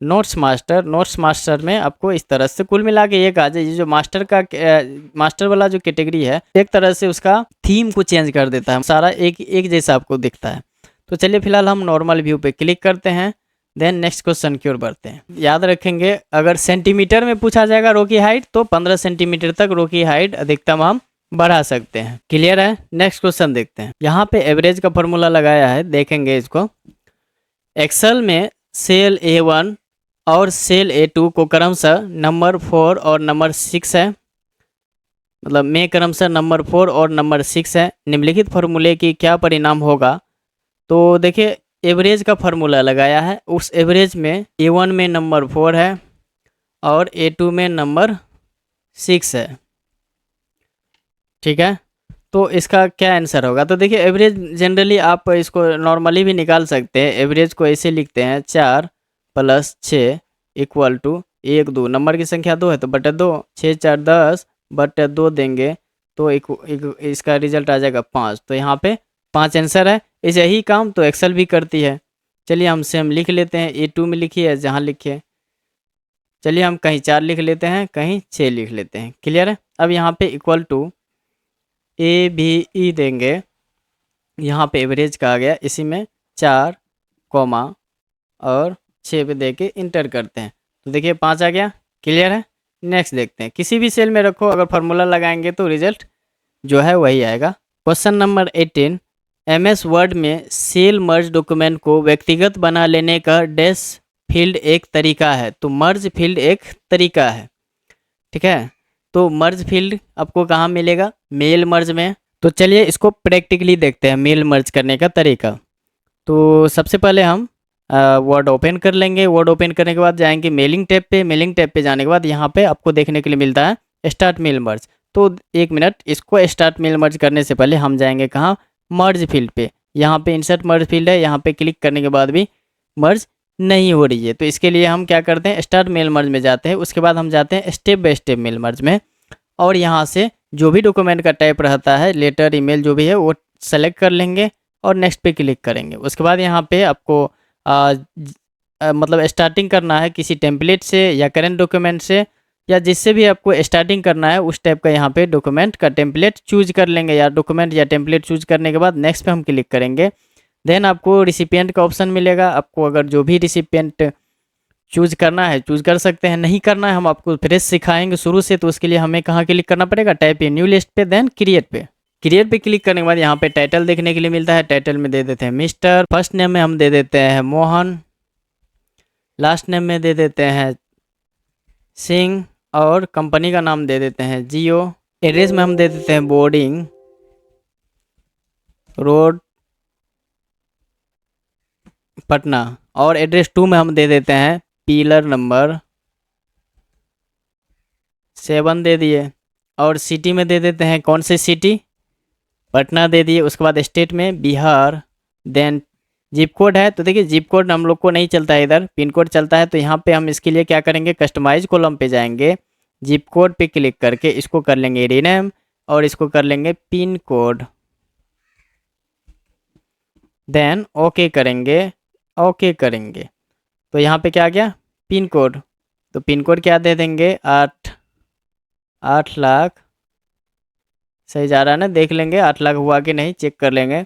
नोट्स मास्टर। नोट्स मास्टर में आपको इस तरह से कुल मिला के एक आ जाए, ये जो मास्टर का मास्टर वाला जो कैटेगरी है एक तरह से उसका थीम को चेंज कर देता है, सारा एक जैसा आपको दिखता है। तो चलिए फिलहाल हम नॉर्मल व्यू पे क्लिक करते हैं, देन नेक्स्ट क्वेश्चन की ओर बढ़ते हैं। याद रखेंगे अगर सेंटीमीटर में पूछा जाएगा रो की हाइट तो 15 सेंटीमीटर तक रो की हाइट अधिकतम हम बढ़ा सकते हैं। क्लियर है, नेक्स्ट क्वेश्चन देखते हैं। यहाँ पे एवरेज का फॉर्मूला लगाया है, देखेंगे इसको। एक्सेल में सेल A1 और सेल A2 को क्रमशः नंबर 4 और नंबर 6 है, मतलब में क्रमशः नंबर 4 और नंबर 6 है। निम्नलिखित फॉर्मूले की क्या परिणाम होगा। तो देखिए एवरेज का फॉर्मूला लगाया है, उस एवरेज में A1 में नंबर 4 है और A2 में नंबर 6 है। ठीक है, तो इसका क्या आंसर होगा। तो देखिए एवरेज जनरली आप इसको नॉर्मली भी निकाल सकते हैं। एवरेज को ऐसे लिखते हैं 4 + 6 = 1 2, नंबर की संख्या 2 है तो बटे 2, 6 4 10 बटे 2 देंगे तो इसका रिजल्ट आ जाएगा 5। तो यहाँ पे 5 आंसर है। इसे यही काम तो एक्सेल भी करती है। चलिए हम सेम लिख लेते हैं, A2 में लिखिए जहाँ लिखिए। चलिए हम कहीं 4 लिख लेते हैं, कहीं 6 लिख लेते हैं। क्लियर है। अब यहाँ पे = ABE देंगे, यहाँ पे एवरेज का आ गया, इसी में 4 कॉमा और 6 पे दे के इंटर करते हैं तो देखिए 5 आ गया। क्लियर है, नेक्स्ट देखते हैं। किसी भी सेल में रखो, अगर फार्मूला लगाएंगे तो रिजल्ट जो है वही आएगा। क्वेश्चन नंबर 18, MS वर्ड में सेल मर्ज डॉक्यूमेंट को व्यक्तिगत बना लेने का डैश फील्ड एक तरीका है। तो मर्ज फील्ड एक तरीका है, ठीक है। तो मर्ज फील्ड आपको कहाँ मिलेगा, मेल मर्ज में। तो चलिए इसको प्रैक्टिकली देखते हैं मेल मर्ज करने का तरीका। तो सबसे पहले हम वर्ड ओपन कर लेंगे। वर्ड ओपन करने के बाद जाएंगे मेलिंग टैब पे। मेलिंग टैब पे जाने के बाद यहाँ पे आपको देखने के लिए मिलता है स्टार्ट मेल मर्ज। तो 1 मिनट, इसको स्टार्ट मेल मर्ज करने से पहले हम जाएंगे कहाँ, मर्ज फील्ड पे। यहाँ पे इंसर्ट मर्ज फील्ड है, यहाँ पे क्लिक करने के बाद भी मर्ज नहीं हो रही है। तो इसके लिए हम क्या करते हैं, स्टार्ट मेल मर्ज में जाते हैं। उसके बाद हम जाते हैं step by step mail merge में, और यहाँ से जो भी डॉक्यूमेंट का टाइप रहता है, लेटर ईमेल जो भी है वो सेलेक्ट कर लेंगे और नेक्स्ट पे क्लिक करेंगे। उसके बाद यहाँ पे आपको मतलब स्टार्टिंग करना है किसी टेम्पलेट से या करेंट डॉक्यूमेंट से, या जिससे भी आपको स्टार्टिंग करना है उस टाइप का यहाँ पे डॉक्यूमेंट का टेम्पलेट चूज कर लेंगे, या डॉक्यूमेंट या टेम्पलेट चूज करने के बाद नेक्स्ट पे हम क्लिक करेंगे। देन आपको रिसिपिएंट का ऑप्शन मिलेगा। आपको अगर जो भी रिसिपिएंट चूज करना है चूज कर सकते हैं, नहीं करना है हम आपको फ्रेश सिखाएंगे शुरू से। तो उसके लिए हमें कहाँ क्लिक करना पड़ेगा, टाइप ए न्यू लिस्ट पे, देन क्रिएट पे। क्रिएट पे क्लिक करने के बाद यहाँ पे टाइटल देखने के लिए मिलता है। टाइटल में दे देते हैं मिस्टर, फर्स्ट नेम में हम दे देते हैं मोहन, लास्ट नेम में दे देते हैं सिंह, और कंपनी का नाम दे देते हैं जियो। एड्रेस में हम दे देते हैं बोर्डिंग रोड पटना, और एड्रेस 2 में हम दे देते हैं पिलर नंबर 7 दे दिए, और सिटी में दे देते हैं कौन सी सिटी, पटना दे दिए। उसके बाद स्टेट में बिहार, देन जिप कोड है। तो देखिए जिप कोड हम लोग को नहीं चलता है, इधर पिन कोड चलता है। तो यहाँ पे हम इसके लिए क्या करेंगे, कस्टमाइज कॉलम पे जाएंगे, जिप कोड पे क्लिक करके इसको कर लेंगे रीनेम, और इसको कर लेंगे पिन कोड, देन ओके करेंगे, ओके करेंगे। तो यहाँ पे क्या आ गया, पिन कोड। तो पिन कोड क्या दे देंगे, 8 लाख। सही जा रहा है ना, देख लेंगे 8 लाख हुआ कि नहीं, चेक कर लेंगे।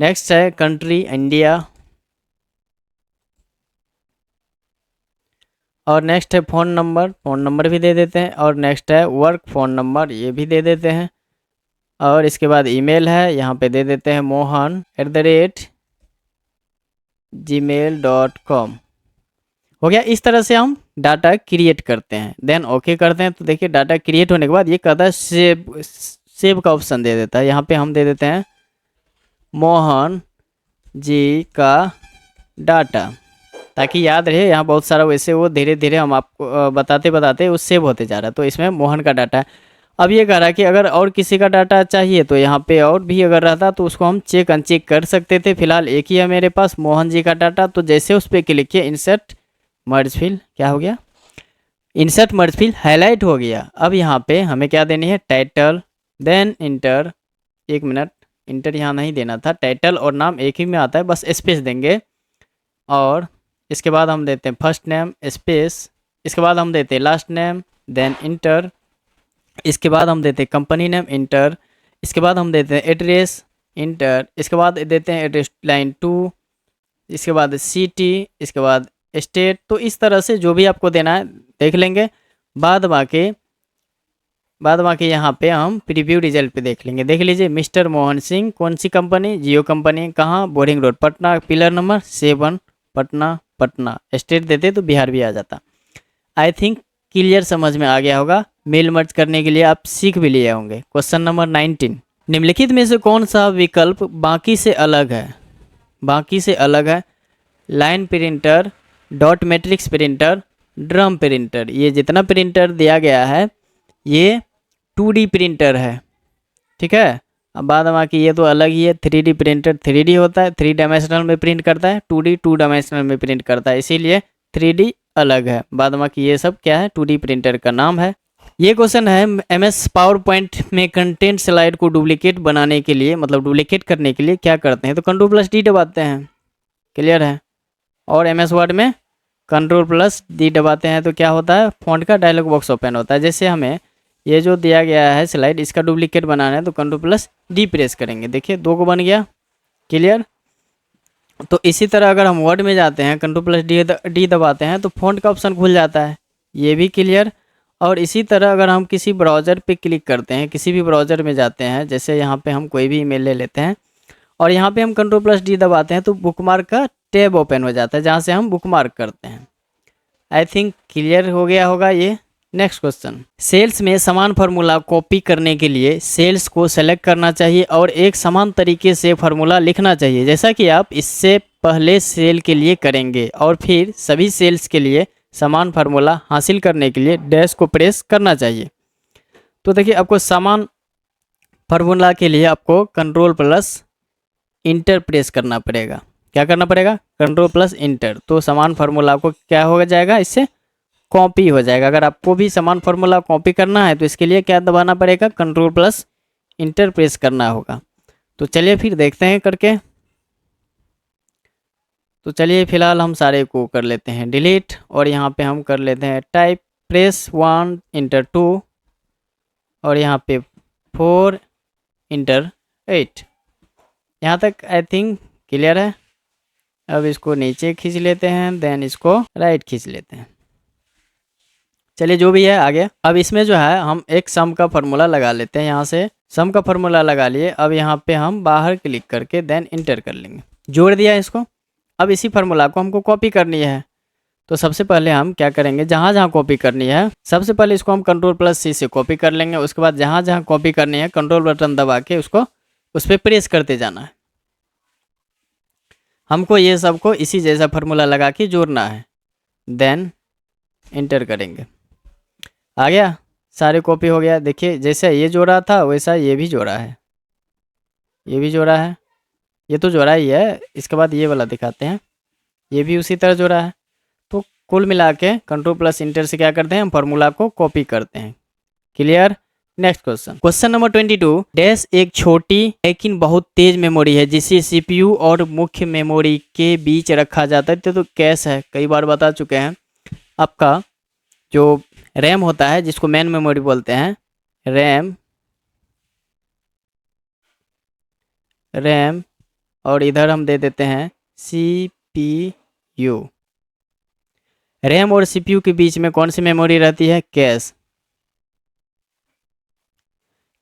नेक्स्ट है कंट्री इंडिया, और नेक्स्ट है फ़ोन नंबर, फ़ोन नंबर भी दे देते हैं। और नेक्स्ट है वर्क फ़ोन नंबर, ये भी दे देते हैं। और इसके बाद ईमेल है, यहाँ पे दे देते हैं mohan@gmail.com। हो गया। इस तरह से हम डाटा क्रिएट करते हैं, देन ओके करते हैं। तो देखिए डाटा क्रिएट होने के बाद ये कहता है सेव का ऑप्शन दे देता है। यहाँ पे हम दे देते हैं मोहन जी का डाटा, ताकि याद रहे। यहाँ बहुत सारा वैसे वो धीरे धीरे हम आपको बताते बताते वो सेव होते जा रहा है। तो इसमें मोहन का डाटा है। अब ये कह रहा है कि अगर और किसी का डाटा चाहिए तो यहाँ पे और भी अगर रहता तो उसको हम चेक अनचेक कर सकते थे। फिलहाल एक ही है मेरे पास मोहन जी का डाटा। तो जैसे उस पर क्लिक किया, इंसर्ट मर्ज फिल, क्या हो गया, इंसर्ट मर्ज फिल हाईलाइट हो गया। अब यहाँ पे हमें क्या देनी है, टाइटल, देन इंटर। एक मिनट, इंटर यहाँ नहीं देना था, टाइटल और नाम एक ही में आता है, बस स्पेस देंगे। और इसके बाद हम देते हैं फर्स्ट नेम स्पेस, इसके बाद हम देते हैं लास्ट नेम, देन इंटर। इसके बाद हम देते हैं कंपनी नेम, इंटर। इसके बाद हम देते हैं एड्रेस, इंटर। इसके बाद देते हैं एड्रेस लाइन 2, इसके बाद सिटी, इसके बाद स्टेट। तो इस तरह से जो भी आपको देना है देख लेंगे। बाद बाकी यहाँ पे हम प्रीव्यू रिजल्ट पे देख लेंगे। देख लीजिए, मिस्टर मोहन सिंह, कौन सी कंपनी, जियो कंपनी, कहाँ, boring road Patna, pillar number 7 Patna, Patna. State देते तो बिहार भी आ जाता। आई थिंक क्लियर समझ में आ गया होगा। मेल मर्ज करने के लिए आप सीख भी लिए होंगे। क्वेश्चन नंबर 19, निम्नलिखित में से कौन सा विकल्प बाकी से अलग है, बाकी से अलग है। Line printer, dot matrix printer, drum printer. ये जितना प्रिंटर दिया गया है ये 2D प्रिंटर है, ठीक है। अब बाद बाकी ये तो अलग ही है। 3D प्रिंटर 3D होता है, 3 डायमेंशनल में प्रिंट करता है। 2D 2 डायमेंशनल में प्रिंट करता है, इसीलिए 3D अलग है। बाद बाकी ये सब क्या है, 2D प्रिंटर का नाम है। ये क्वेश्चन है MS पावर पॉइंट में कंटेंट स्लाइड को डुप्लीकेट बनाने के लिए, मतलब डुप्लीकेट करने के लिए क्या करते हैं, तो Ctrl+D दबाते हैं, क्लियर है। और MS वर्ड में Ctrl+D दबाते हैं तो क्या होता है, फॉन्ट का डायलॉग बॉक्स ओपन होता है। जैसे हमें ये जो दिया गया है स्लाइड, इसका डुप्लीकेट बनाना है तो Ctrl+D प्रेस करेंगे, देखिए 2 को बन गया, क्लियर। तो इसी तरह अगर हम वर्ड में जाते हैं Ctrl+D दबाते हैं तो फॉन्ट का ऑप्शन खुल जाता है, ये भी क्लियर। और इसी तरह अगर हम किसी ब्राउज़र पे क्लिक करते हैं, किसी भी ब्राउज़र में जाते हैं, जैसे यहाँ पे हम कोई भी ईमेल ले लेते हैं और यहाँ पे हम Ctrl+D दबाते हैं तो बुकमार्क का टैब ओपन हो जाता है जहाँ से हम बुकमार्क करते हैं। आई थिंक क्लियर हो गया होगा ये। नेक्स्ट क्वेश्चन, सेल्स में समान फार्मूला कॉपी करने के लिए सेल्स को सेलेक्ट करना चाहिए और एक समान तरीके से फार्मूला लिखना चाहिए, जैसा कि आप इससे पहले सेल के लिए करेंगे। और फिर सभी सेल्स के लिए समान फार्मूला हासिल करने के लिए डैश को प्रेस करना चाहिए। तो देखिए आपको समान फार्मूला के लिए आपको Ctrl+Enter प्रेस करना पड़ेगा। क्या करना पड़ेगा, Ctrl+Enter। तो समान फार्मूला को क्या हो जाएगा, इससे कॉपी हो जाएगा। अगर आपको भी समान फार्मूला कॉपी करना है तो इसके लिए क्या दबाना पड़ेगा, Ctrl+Enter प्रेस करना होगा। तो चलिए फिर देखते हैं करके। तो चलिए फिलहाल हम सारे को कर लेते हैं डिलीट और यहाँ पे हम कर लेते हैं टाइप, प्रेस 1 Enter 2 और यहाँ पे 4 Enter 8। यहाँ तक आई थिंक क्लियर है। अब इसको नीचे खींच लेते हैं, देन इसको राइट खींच लेते हैं। चलिए जो भी है आ गया। अब इसमें जो है हम एक सम का फार्मूला लगा लेते हैं। यहाँ से सम का फार्मूला लगा लिए। अब यहाँ पे हम बाहर क्लिक करके देन इंटर कर लेंगे, जोड़ दिया इसको। अब इसी फार्मूला को हमको कॉपी करनी है। तो सबसे पहले हम क्या करेंगे, जहाँ जहाँ कॉपी करनी है सबसे पहले इसको हम Ctrl+C से कॉपी कर लेंगे। उसके बाद जहाँ जहाँ कॉपी करनी है कंट्रोल बटन दबा के उसको उस पर प्रेस करते जाना है। हमको ये सबको इसी जैसा फार्मूला लगा के जोड़ना है, देन इंटर करेंगे। आ गया, सारे कॉपी हो गया। देखिए जैसे ये जोड़ा था वैसा ये भी जोड़ा है, ये भी जोड़ा है, ये तो जोड़ा ही है। इसके बाद ये वाला दिखाते हैं, ये भी उसी तरह जोड़ा है। तो कुल मिला के Ctrl+Enter से क्या करते हैं, हम फार्मूला को कॉपी करते हैं, clear. Next question, question number 22, dash एक छोटी लेकिन बहुत तेज मेमोरी है जिसे CPU और मुख्य मेमोरी के बीच रखा जाता है। तो कैश है, कई बार बता चुके हैं। आपका जो रैम होता है जिसको मेन मेमोरी बोलते हैं, रैम और इधर हम दे देते हैं CPU। रैम और CPU के बीच में कौन सी मेमोरी रहती है,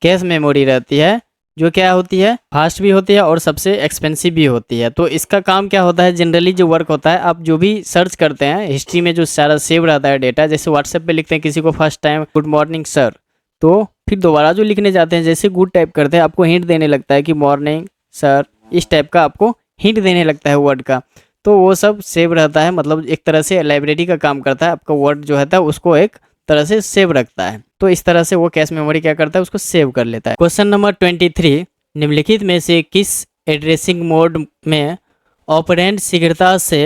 कैश मेमोरी रहती है। जो क्या होती है, फास्ट भी होती है और सबसे एक्सपेंसिव भी होती है। तो इसका काम क्या होता है, जनरली जो वर्क होता है, आप जो भी सर्च करते हैं हिस्ट्री में जो सारा सेव रहता है डेटा, जैसे व्हाट्सएप पे लिखते हैं किसी को first time good morning sir, तो फिर दोबारा जो लिखने जाते हैं जैसे गुड टाइप करते हैं आपको हिंट देने लगता है कि मॉर्निंग सर, इस टाइप का आपको हिंट देने लगता है वर्ड का। तो वो सब सेव रहता है, मतलब एक तरह से लाइब्रेरी का काम करता है, आपका वर्ड जो रहता है उसको एक तरह से सेव रखता है। तो इस तरह से वो कैश मेमोरी क्या करता है, उसको सेव कर लेता है। क्वेश्चन नंबर 23, निम्नलिखित में से किस एड्रेसिंग मोड में ऑपरेंड शीघ्रता से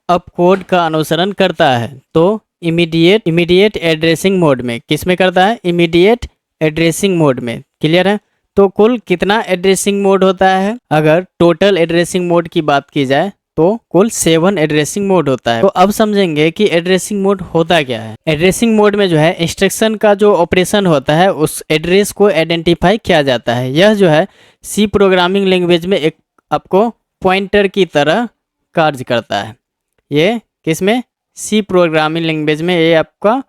अप कोड का अनुसरण करता है? तो इमीडिएट एड्रेसिंग मोड में। किस में करता है? इमीडिएट एड्रेसिंग मोड में। क्लियर है? तो कुल कितना एड्रेसिंग मोड होता है? अगर टोटल एड्रेसिंग मोड की बात की जाए तो कुल 7 एड्रेसिंग मोड होता है। तो अब समझेंगे कि एड्रेसिंग मोड होता क्या है। एड्रेसिंग मोड में जो है इंस्ट्रक्शन का जो ऑपरेशन होता है उस एड्रेस को आइडेंटिफाई किया जाता है। यह जो है सी प्रोग्रामिंग लैंग्वेज में एक आपको पॉइंटर की तरह कार्य करता है। ये किसमें? सी प्रोग्रामिंग लैंग्वेज में ये आपका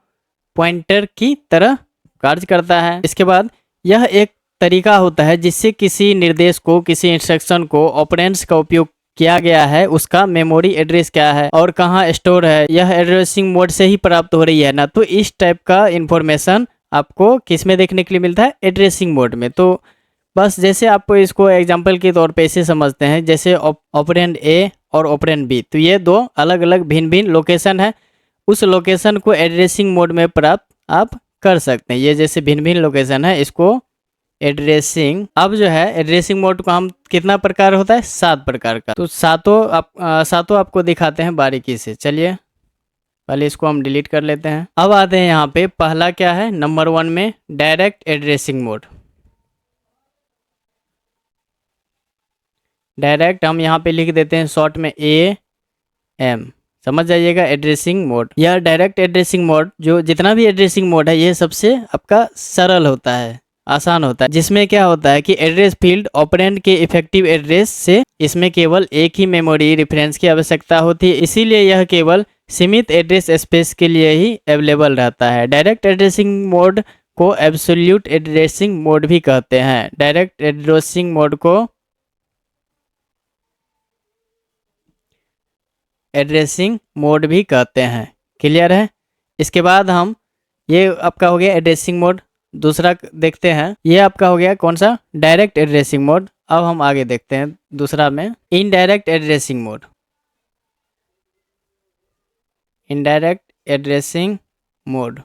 पॉइंटर की तरह कार्य करता है। इसके बाद यह एक तरीका होता है जिससे किसी निर्देश को, किसी इंस्ट्रक्शन को ऑपरेंड्स का उपयोग किया गया है, उसका मेमोरी एड्रेस क्या है और कहाँ स्टोर है, यह एड्रेसिंग मोड से ही प्राप्त हो रही है ना। तो इस टाइप का इंफॉर्मेशन आपको किस में देखने के लिए मिलता है? एड्रेसिंग मोड में। तो बस जैसे आप इसको एग्जांपल के तौर पे ऐसे समझते हैं, जैसे ऑपरेंड ए और ऑपरेंड बी, तो ये दो अलग अलग भिन्न भिन्न लोकेशन है, उस लोकेशन को एड्रेसिंग मोड में प्राप्त आप कर सकते हैं। ये जैसे भिन्न भिन्न लोकेशन है, इसको एड्रेसिंग। अब जो है एड्रेसिंग मोड को हम कितना प्रकार होता है? 7 प्रकार का। तो सातों आपको दिखाते हैं बारीकी से। चलिए पहले इसको हम डिलीट कर लेते हैं। अब आते हैं यहाँ पे, पहला क्या है नंबर 1 में, डायरेक्ट एड्रेसिंग मोड। डायरेक्ट हम यहाँ पे लिख देते हैं शॉर्ट में AM, समझ जाइएगा एड्रेसिंग मोड। यह डायरेक्ट एड्रेसिंग मोड, जो जितना भी एड्रेसिंग मोड है ये सबसे आपका सरल होता है, आसान होता है, जिसमें क्या होता है कि एड्रेस फील्ड ऑपरेंड के इफेक्टिव एड्रेस से इसमें केवल एक ही मेमोरी रेफरेंस की आवश्यकता होती है, इसीलिए यह केवल सीमित एड्रेस स्पेस के लिए ही अवेलेबल रहता है। डायरेक्ट एड्रेसिंग मोड को एब्सोल्यूट एड्रेसिंग मोड भी कहते हैं। डायरेक्ट एड्रेसिंग मोड को एड्रेसिंग मोड भी कहते हैं। क्लियर है? इसके बाद हम, ये आपका हो गया एड्रेसिंग मोड। दूसरा देखते हैं, ये आपका हो गया कौन सा? Direct addressing mode. अब हम आगे देखते हैं दूसरा में, indirect addressing mode. Indirect addressing mode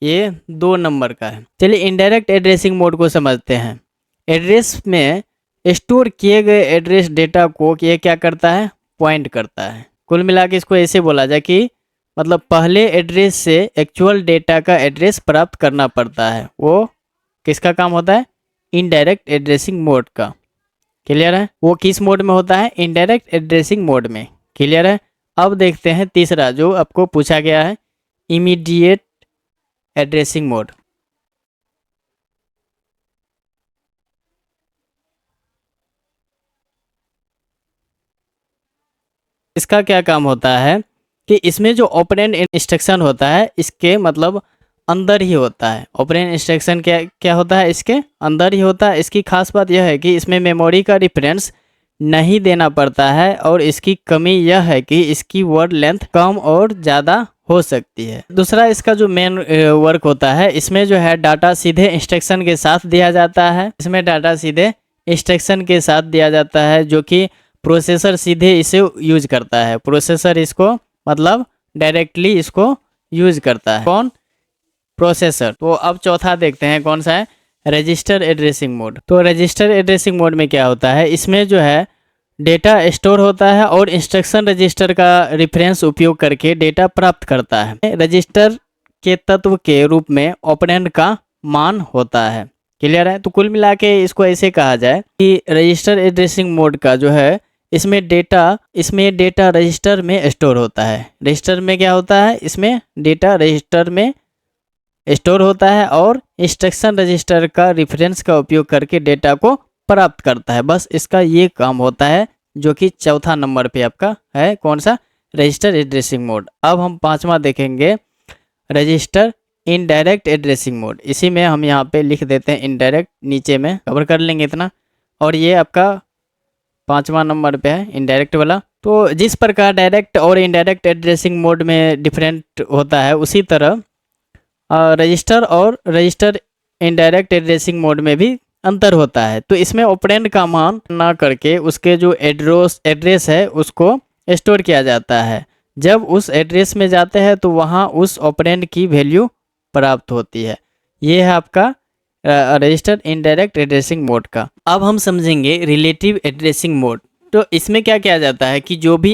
ये 2 नंबर का है। चलिए इनडायरेक्ट एड्रेसिंग मोड को समझते हैं। एड्रेस में स्टोर किए गए एड्रेस डेटा को ये क्या करता है? पॉइंट करता है। कुल मिला के इसको ऐसे बोला जाए कि मतलब पहले एड्रेस से एक्चुअल डेटा का एड्रेस प्राप्त करना पड़ता है। वो किसका काम होता है? इनडायरेक्ट एड्रेसिंग मोड का। क्लियर है? वो किस मोड में होता है? इनडायरेक्ट एड्रेसिंग मोड में। क्लियर है? अब देखते हैं तीसरा जो आपको पूछा गया है, इमीडिएट एड्रेसिंग मोड। इसका क्या काम होता है कि इसमें जो ऑपरेंड इंस्ट्रक्शन होता है इसके मतलब अंदर ही होता है। ऑपरेंड इंस्ट्रक्शन क्या क्या होता है? इसके अंदर ही होता है। इसकी खास बात यह है कि इसमें मेमोरी का रेफरेंस नहीं देना पड़ता है, और इसकी कमी यह है कि इसकी वर्ड लेंथ कम और ज़्यादा हो सकती है। दूसरा इसका जो मेन वर्क होता है, इसमें जो है डाटा सीधे इंस्ट्रक्शन के साथ दिया जाता है। इसमें डाटा सीधे इंस्ट्रक्शन के साथ दिया जाता है, जो कि प्रोसेसर सीधे इसे यूज करता है। प्रोसेसर इसको मतलब डायरेक्टली इसको यूज करता है। कौन? प्रोसेसर। तो अब चौथा देखते हैं कौन सा है? Register addressing mode. तो रजिस्टर एड्रेसिंग मोड में क्या होता है? इसमें जो है डेटा स्टोर होता है और इंस्ट्रक्शन रजिस्टर का रेफरेंस उपयोग करके डेटा प्राप्त करता है। रजिस्टर के तत्व के रूप में ऑपरेंड का मान होता है। क्लियर है? तो कुल मिला के इसको ऐसे कहा जाए कि रजिस्टर एड्रेसिंग मोड का जो है इसमें डेटा रजिस्टर में स्टोर होता है। रजिस्टर में क्या होता है? इसमें डेटा रजिस्टर में स्टोर होता है और इंस्ट्रक्शन रजिस्टर का रेफरेंस का उपयोग करके डेटा को प्राप्त करता है। बस इसका ये काम होता है, जो कि चौथा नंबर पे आपका है। कौन सा? Register addressing mode. अब हम पांचवा देखेंगे, रजिस्टर इनडायरेक्ट एड्रेसिंग मोड, इसी में हम यहाँ पे लिख देते हैं इनडायरेक्ट, नीचे में कवर कर लेंगे इतना। और ये आपका 5वां नंबर पे है इनडायरेक्ट वाला। तो जिस प्रकार डायरेक्ट और इनडायरेक्ट एड्रेसिंग मोड में डिफरेंट होता है, उसी तरह रजिस्टर इनडायरेक्ट एड्रेसिंग मोड में भी अंतर होता है। तो इसमें ऑपरेंड का मान ना करके उसके जो एड्रेस है उसको स्टोर किया जाता है। जब उस एड्रेस में जाते हैं तो वहाँ उस ऑपरेंड की वैल्यू प्राप्त होती है। ये है आपका रजिस्टर्ड इनडायरेक्ट एड्रेसिंग मोड का। अब हम समझेंगे रिलेटिव एड्रेसिंग मोड। तो इसमें क्या किया जाता है कि जो भी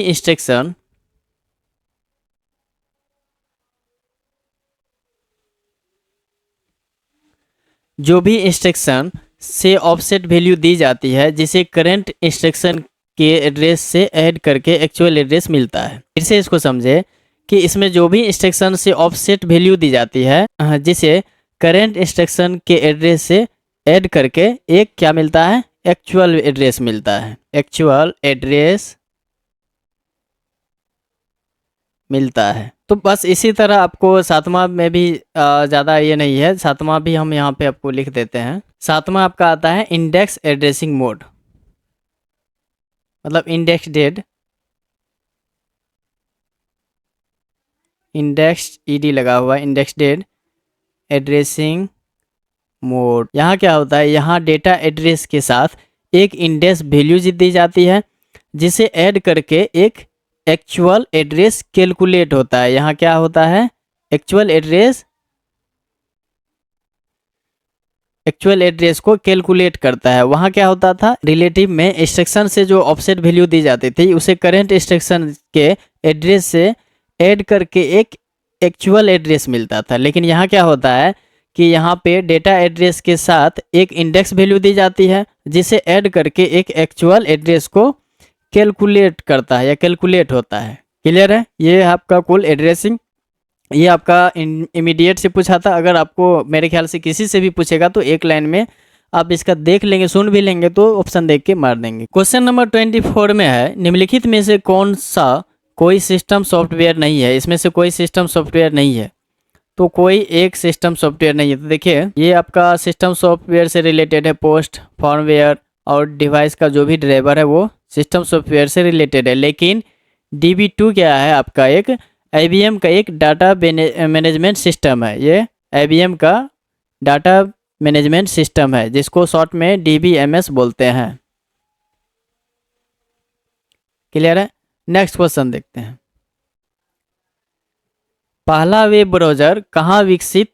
इंस्ट्रक्शन से ऑफसेट वैल्यू दी जाती है, जिसे करंट इंस्ट्रक्शन के एड्रेस से ऐड करके एक्चुअल एड्रेस मिलता है। फिर से इसको समझे कि इसमें जो भी इंस्ट्रक्शन से ऑफसेट वैल्यू दी जाती है, जिसे करंट इंस्ट्रक्शन के एड्रेस से ऐड करके एक क्या मिलता है, एक्चुअल एड्रेस मिलता है। एक्चुअल एड्रेस मिलता है। तो बस इसी तरह आपको 7वां में भी ज़्यादा ये नहीं है, 7वां भी हम यहाँ पे आपको लिख देते हैं। 7वां आपका आता है इंडेक्स एड्रेसिंग मोड, मतलब इंडेक्स डेड, इंडेक्स ईडी लगा हुआ है, इंडेक्स डेड एड्रेसिंग मोड। यहाँ क्या होता है, यहाँ डेटा एड्रेस के साथ एक इंडेक्स वैल्यू दी जाती है, जिसे ऐड करके एक एक्चुअल एड्रेस कैलकुलेट होता है। यहाँ क्या होता है, एक्चुअल एड्रेस को कैलकुलेट करता है। वहाँ क्या होता था, रिलेटिव में इंस्ट्रक्शन से जो ऑफसेट वैल्यू दी जाती थी उसे करंट इंस्ट्रक्शन के एड्रेस से ऐड करके एक एक्चुअल एड्रेस मिलता था। लेकिन यहाँ क्या होता है कि यहाँ पे डेटा एड्रेस के साथ एक इंडेक्स वैल्यू दी जाती है, जिसे ऐड करके एक एक्चुअल एड्रेस को कैलकुलेट करता है या कैलकुलेट होता है। क्लियर है, ये आपका कुल एड्रेसिंग। ये आपका इमीडिएट से पूछा था। अगर आपको मेरे ख्याल से किसी से भी पूछेगा तो एक लाइन में आप इसका देख लेंगे, सुन भी लेंगे तो ऑप्शन देख के मार देंगे। क्वेश्चन नंबर 24 में है, निम्नलिखित में से कौन सा कोई सिस्टम सॉफ्टवेयर नहीं है। इसमें से कोई सिस्टम सॉफ्टवेयर नहीं है, तो कोई एक सिस्टम सॉफ्टवेयर नहीं है। तो देखिए ये आपका सिस्टम सॉफ्टवेयर से रिलेटेड है। पोस्ट, फॉर्मवेयर और डिवाइस का जो भी ड्राइवर है वो सिस्टम सॉफ्टवेयर से रिलेटेड है। लेकिन DB2 क्या है, आपका एक IBM का एक डाटा मैनेजमेंट सिस्टम है। ये IBM का डाटा मैनेजमेंट सिस्टम है, जिसको शॉर्ट में DBMS बोलते हैं। क्लियर है, नेक्स्ट क्वेश्चन देखते हैं। पहला वेब ब्राउज़र कहाँ विकसित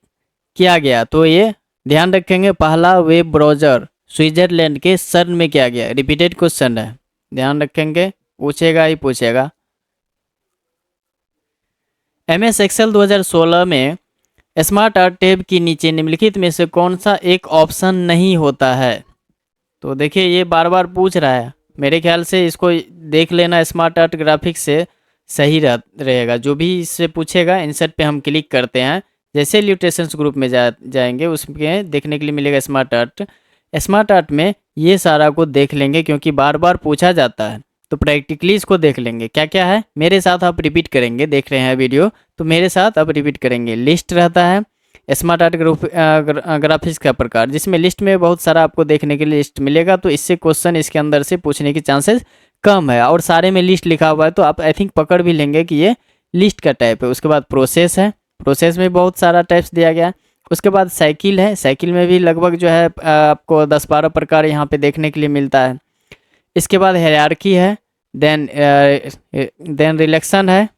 किया गया। तो ये ध्यान रखेंगे, पहला वेब ब्राउज़र स्विट्जरलैंड के सर्न में किया गया। रिपीटेड क्वेश्चन है, ध्यान रखेंगे, पूछेगा ही पूछेगा। MS एक्सेल 2016 में स्मार्ट आर्ट टैब की नीचे निम्नलिखित में से कौन सा एक ऑप्शन नहीं होता है। तो देखिए ये बार बार पूछ रहा है, मेरे ख्याल से इसको देख लेना स्मार्ट आर्ट ग्राफिक्स से सही रहेगा। जो भी इससे पूछेगा इंसर्ट पे हम क्लिक करते हैं, जैसे ल्यूट्रेशंस ग्रुप में जाएंगे उसमें देखने के लिए मिलेगा स्मार्ट आर्ट। स्मार्ट आर्ट में ये सारा को देख लेंगे क्योंकि बार बार पूछा जाता है, तो प्रैक्टिकली इसको देख लेंगे क्या क्या है। मेरे साथ आप रिपीट करेंगे, देख रहे हैं वीडियो तो मेरे साथ आप रिपीट करेंगे। लिस्ट रहता है स्मार्ट आर्ट ग्राफिक्स का प्रकार, जिसमें लिस्ट में बहुत सारा आपको देखने के लिए लिस्ट मिलेगा। तो इससे क्वेश्चन इसके अंदर से पूछने की चांसेस कम है, और सारे में लिस्ट लिखा हुआ है तो आप आई थिंक पकड़ भी लेंगे कि ये लिस्ट का टाइप है। उसके बाद प्रोसेस है, प्रोसेस में बहुत सारा टाइप्स दिया गया है। उसके बाद साइकिल है, साइकिल में भी लगभग जो है आपको 10-12 प्रकार यहाँ पे देखने के लिए मिलता है। इसके बाद हायरार्की है, देन रिलेक्शन है।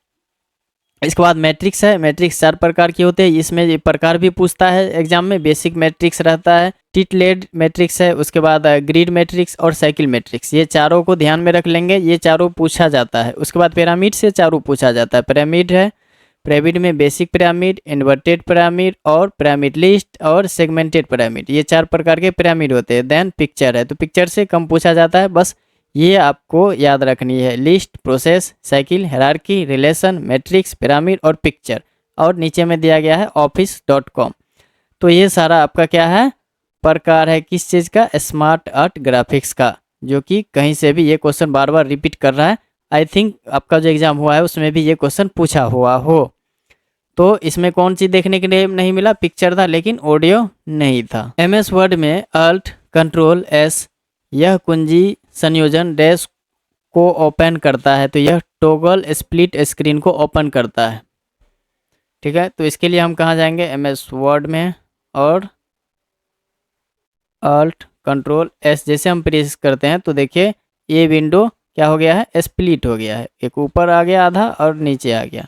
इसके बाद मैट्रिक्स है, मैट्रिक्स 4 प्रकार की होते हैं, इसमें ये प्रकार भी पूछता है एग्जाम में। बेसिक मैट्रिक्स रहता है, टिट लेड मैट्रिक्स है, उसके बाद ग्रिड मैट्रिक्स और साइकिल मैट्रिक्स। ये चारों को ध्यान में रख लेंगे, ये चारों पूछा जाता है। उसके बाद पिरामिड से चारों पूछा जाता है। पिरामिड है, पिरामिड में बेसिक पिरामिड, इन्वर्टेड पिरामिड और पिरामिड लिस्ट और सेगमेंटेड पिरामिड, ये 4 प्रकार के पिरामिड होते हैं। देन पिक्चर है, तो पिक्चर से कम पूछा जाता है, बस ये आपको याद रखनी है। List, process, cycle, hierarchy, relation, matrix, pyramid और पिक्चर। और नीचे में दिया गया है office.com। तो ये सारा आपका क्या है, प्रकार है किस चीज़ का, स्मार्ट आर्ट ग्राफिक्स का, जो कि कहीं से भी ये क्वेश्चन बार बार रिपीट कर रहा है। आई थिंक आपका जो एग्जाम हुआ है उसमें भी ये क्वेश्चन पूछा हुआ हो। तो इसमें कौन सी देखने के लिए नहीं मिला, पिक्चर था लेकिन ऑडियो नहीं था। MS वर्ड में अल्ट कंट्रोल एस यह कुंजी संयोजन डैश को ओपन करता है, तो यह टॉगल स्प्लिट स्क्रीन को ओपन करता है। ठीक है, तो इसके लिए हम कहाँ जाएंगे, MS वर्ड में और अल्ट कंट्रोल एस जैसे हम प्रेस करते हैं तो देखिए ये विंडो क्या हो गया है, स्प्लिट हो गया है, एक ऊपर आ गया आधा और नीचे आ गया।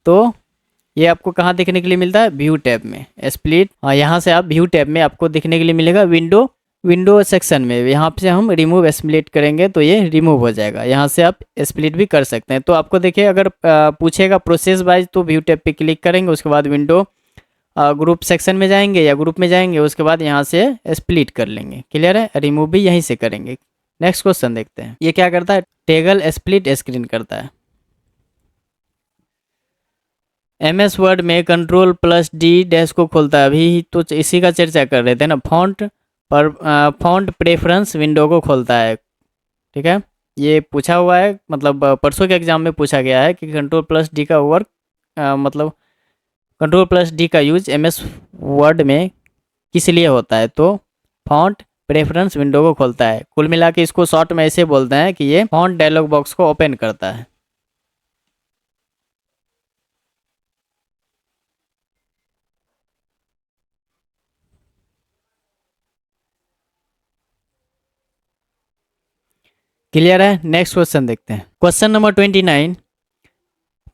तो ये आपको कहाँ देखने के लिए मिलता है, व्यू टैब में स्प्लिट। हाँ, यहाँ से आप व्यू टैब में आपको देखने के लिए मिलेगा विंडो सेक्शन में। यहाँ से हम रिमूव स्प्लिट करेंगे तो ये रिमूव हो जाएगा। यहाँ से आप स्प्लिट भी कर सकते हैं। तो आपको देखिए अगर पूछेगा प्रोसेस वाइज तो व्यू टैब पे क्लिक करेंगे, उसके बाद विंडो ग्रुप सेक्शन में जाएंगे या ग्रुप में जाएंगे, उसके बाद यहाँ से स्प्लिट कर लेंगे। क्लियर है, रिमूव भी यहीं से करेंगे। नेक्स्ट क्वेश्चन देखते हैं, ये क्या करता है, टेगल स्प्लिट स्क्रीन करता है। MS वर्ड में कंट्रोल+D डैश को खोलता है, अभी तो इसी का चर्चा कर रहे थे ना, फॉन्ट प्रेफरेंस विंडो को खोलता है। ठीक है, ये पूछा हुआ है, मतलब परसों के एग्जाम में पूछा गया है कि कंट्रोल+D का वर्क मतलब कंट्रोल+D का यूज MS वर्ड में किस लिए होता है, तो फॉन्ट प्रेफरेंस विंडो को खोलता है। कुल मिला के इसको शॉर्ट में ऐसे बोलते हैं कि ये फॉन्ट डायलॉग बॉक्स को ओपन करता है। क्लियर है, नेक्स्ट क्वेश्चन देखते हैं। क्वेश्चन नंबर 29,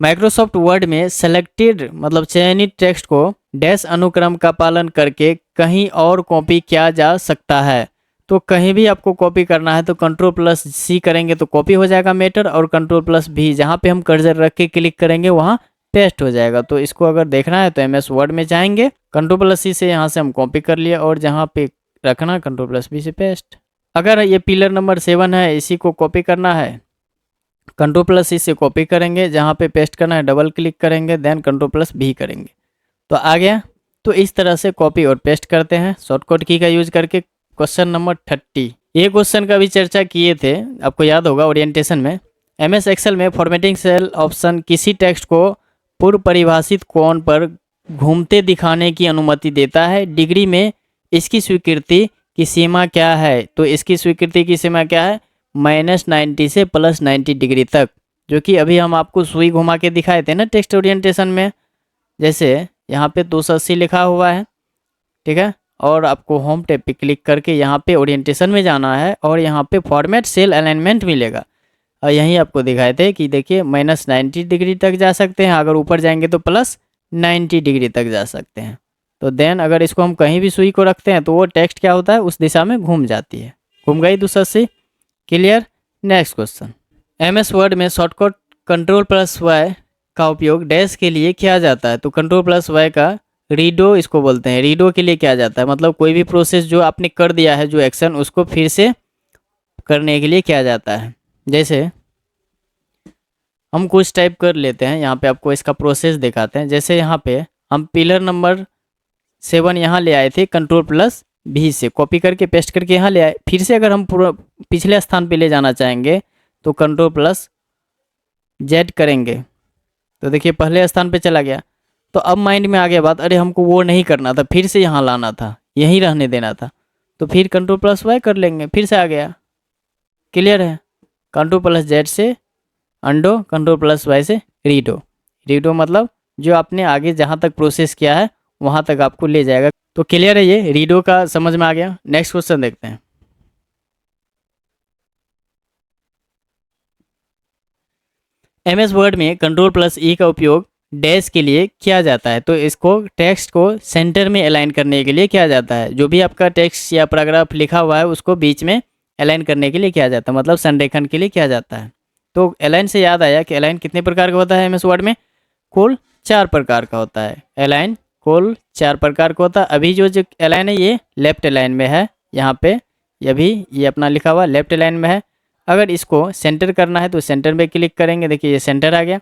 माइक्रोसॉफ्ट वर्ड में सेलेक्टेड मतलब चयनित टेक्स्ट को डैश अनुक्रम का पालन करके कहीं और कॉपी किया जा सकता है। तो कहीं भी आपको कॉपी करना है तो कंट्रोल+C करेंगे तो कॉपी हो जाएगा मैटर, और कंट्रोल+V जहाँ पे हम कर्सर रख के क्लिक करेंगे वहाँ पेस्ट हो जाएगा। तो इसको अगर देखना है तो MS वर्ड में जाएंगे, कंट्रोल+C से यहाँ से हम कॉपी कर लिए और जहाँ पे रखना कंट्रोल+V से पेस्ट। अगर ये पिलर नंबर 7 है, इसी को कॉपी करना है, कंट्रोल+C से कॉपी करेंगे, जहाँ पे पेस्ट करना है डबल क्लिक करेंगे, देन कंट्रोल+V करेंगे तो आ गया। तो इस तरह से कॉपी और पेस्ट करते हैं शॉर्टकट की का यूज करके। क्वेश्चन नंबर 30, ये क्वेश्चन का भी चर्चा किए थे, आपको याद होगा ओरिएंटेशन में। MS एक्सेल में फॉर्मेटिंग सेल ऑप्शन किसी टेक्स्ट को पूर्व परिभाषित कोण पर घूमते दिखाने की अनुमति देता है, डिग्री में इसकी स्वीकृति की सीमा क्या है, तो इसकी स्वीकृति की सीमा क्या है, -90 से +90 डिग्री तक, जो कि अभी हम आपको सुई घुमा के दिखाए थे ना टेक्स्ट ओरिएंटेशन में। जैसे यहाँ पे 280 लिखा हुआ है, ठीक है, और आपको होम टैब पे क्लिक करके यहाँ पे ओरिएंटेशन में जाना है और यहाँ पे फॉर्मेट सेल अलाइनमेंट मिलेगा। और यहीं आपको दिखाए थे कि देखिए -90 डिग्री तक जा सकते हैं, अगर ऊपर जाएंगे तो +90 डिग्री तक जा सकते हैं। तो देन अगर इसको हम कहीं भी सुई को रखते हैं तो वो टेक्स्ट क्या होता है, उस दिशा में घूम जाती है, घूम गई 280। Clear, next question. MS Word में शॉर्टकट कंट्रोल+Y का उपयोग डैश के लिए किया जाता है, तो कंट्रोल+Y का रीडो इसको बोलते हैं, रीडो के लिए किया जाता है, मतलब कोई भी प्रोसेस जो आपने कर दिया है जो एक्शन, उसको फिर से करने के लिए किया जाता है। जैसे हम कुछ टाइप कर लेते हैं, यहाँ पे आपको इसका प्रोसेस दिखाते हैं। जैसे यहाँ पे हम पिलर नंबर 7 यहाँ ले आए थे, कंट्रोल+V से कॉपी करके पेस्ट करके यहाँ ले आए, फिर से अगर हम पूरा पिछले स्थान पे ले जाना चाहेंगे तो कंट्रोल+Z करेंगे, तो देखिए पहले स्थान पे चला गया। तो अब माइंड में आ गया बात, अरे हमको वो नहीं करना था, फिर से यहाँ लाना था, यहीं रहने देना था, तो फिर कंट्रोल+Y कर लेंगे, फिर से आ गया। क्लियर है, कंट्रोल+Z से अंडो, कंट्रोल+Y से रीडो। रीडो मतलब जो आपने आगे जहाँ तक प्रोसेस किया है वहाँ तक आपको ले जाएगा। तो क्लियर है, ये रीडो का समझ में आ गया। नेक्स्ट क्वेश्चन देखते हैं। MS वर्ड में कंट्रोल+E का उपयोग डैश के लिए किया जाता है, तो इसको टेक्स्ट को सेंटर में अलाइन करने के लिए किया जाता है। जो भी आपका टेक्स्ट या पैराग्राफ लिखा हुआ है उसको बीच में अलाइन करने के लिए किया जाता है, मतलब संरेखण के लिए किया जाता है। तो अलाइन से याद आया कि अलाइन कितने प्रकार का होता है MS वर्ड में, कुल 4 प्रकार का होता है। अलाइन कुल 4 प्रकार का होता है। अभी जो अलाइन है ये लेफ्ट अलाइन में है, यहाँ पे अभी ये अपना लिखा हुआ लेफ्ट अलाइन में है। अगर इसको सेंटर करना है तो सेंटर पे क्लिक करेंगे, देखिए ये सेंटर आ गया।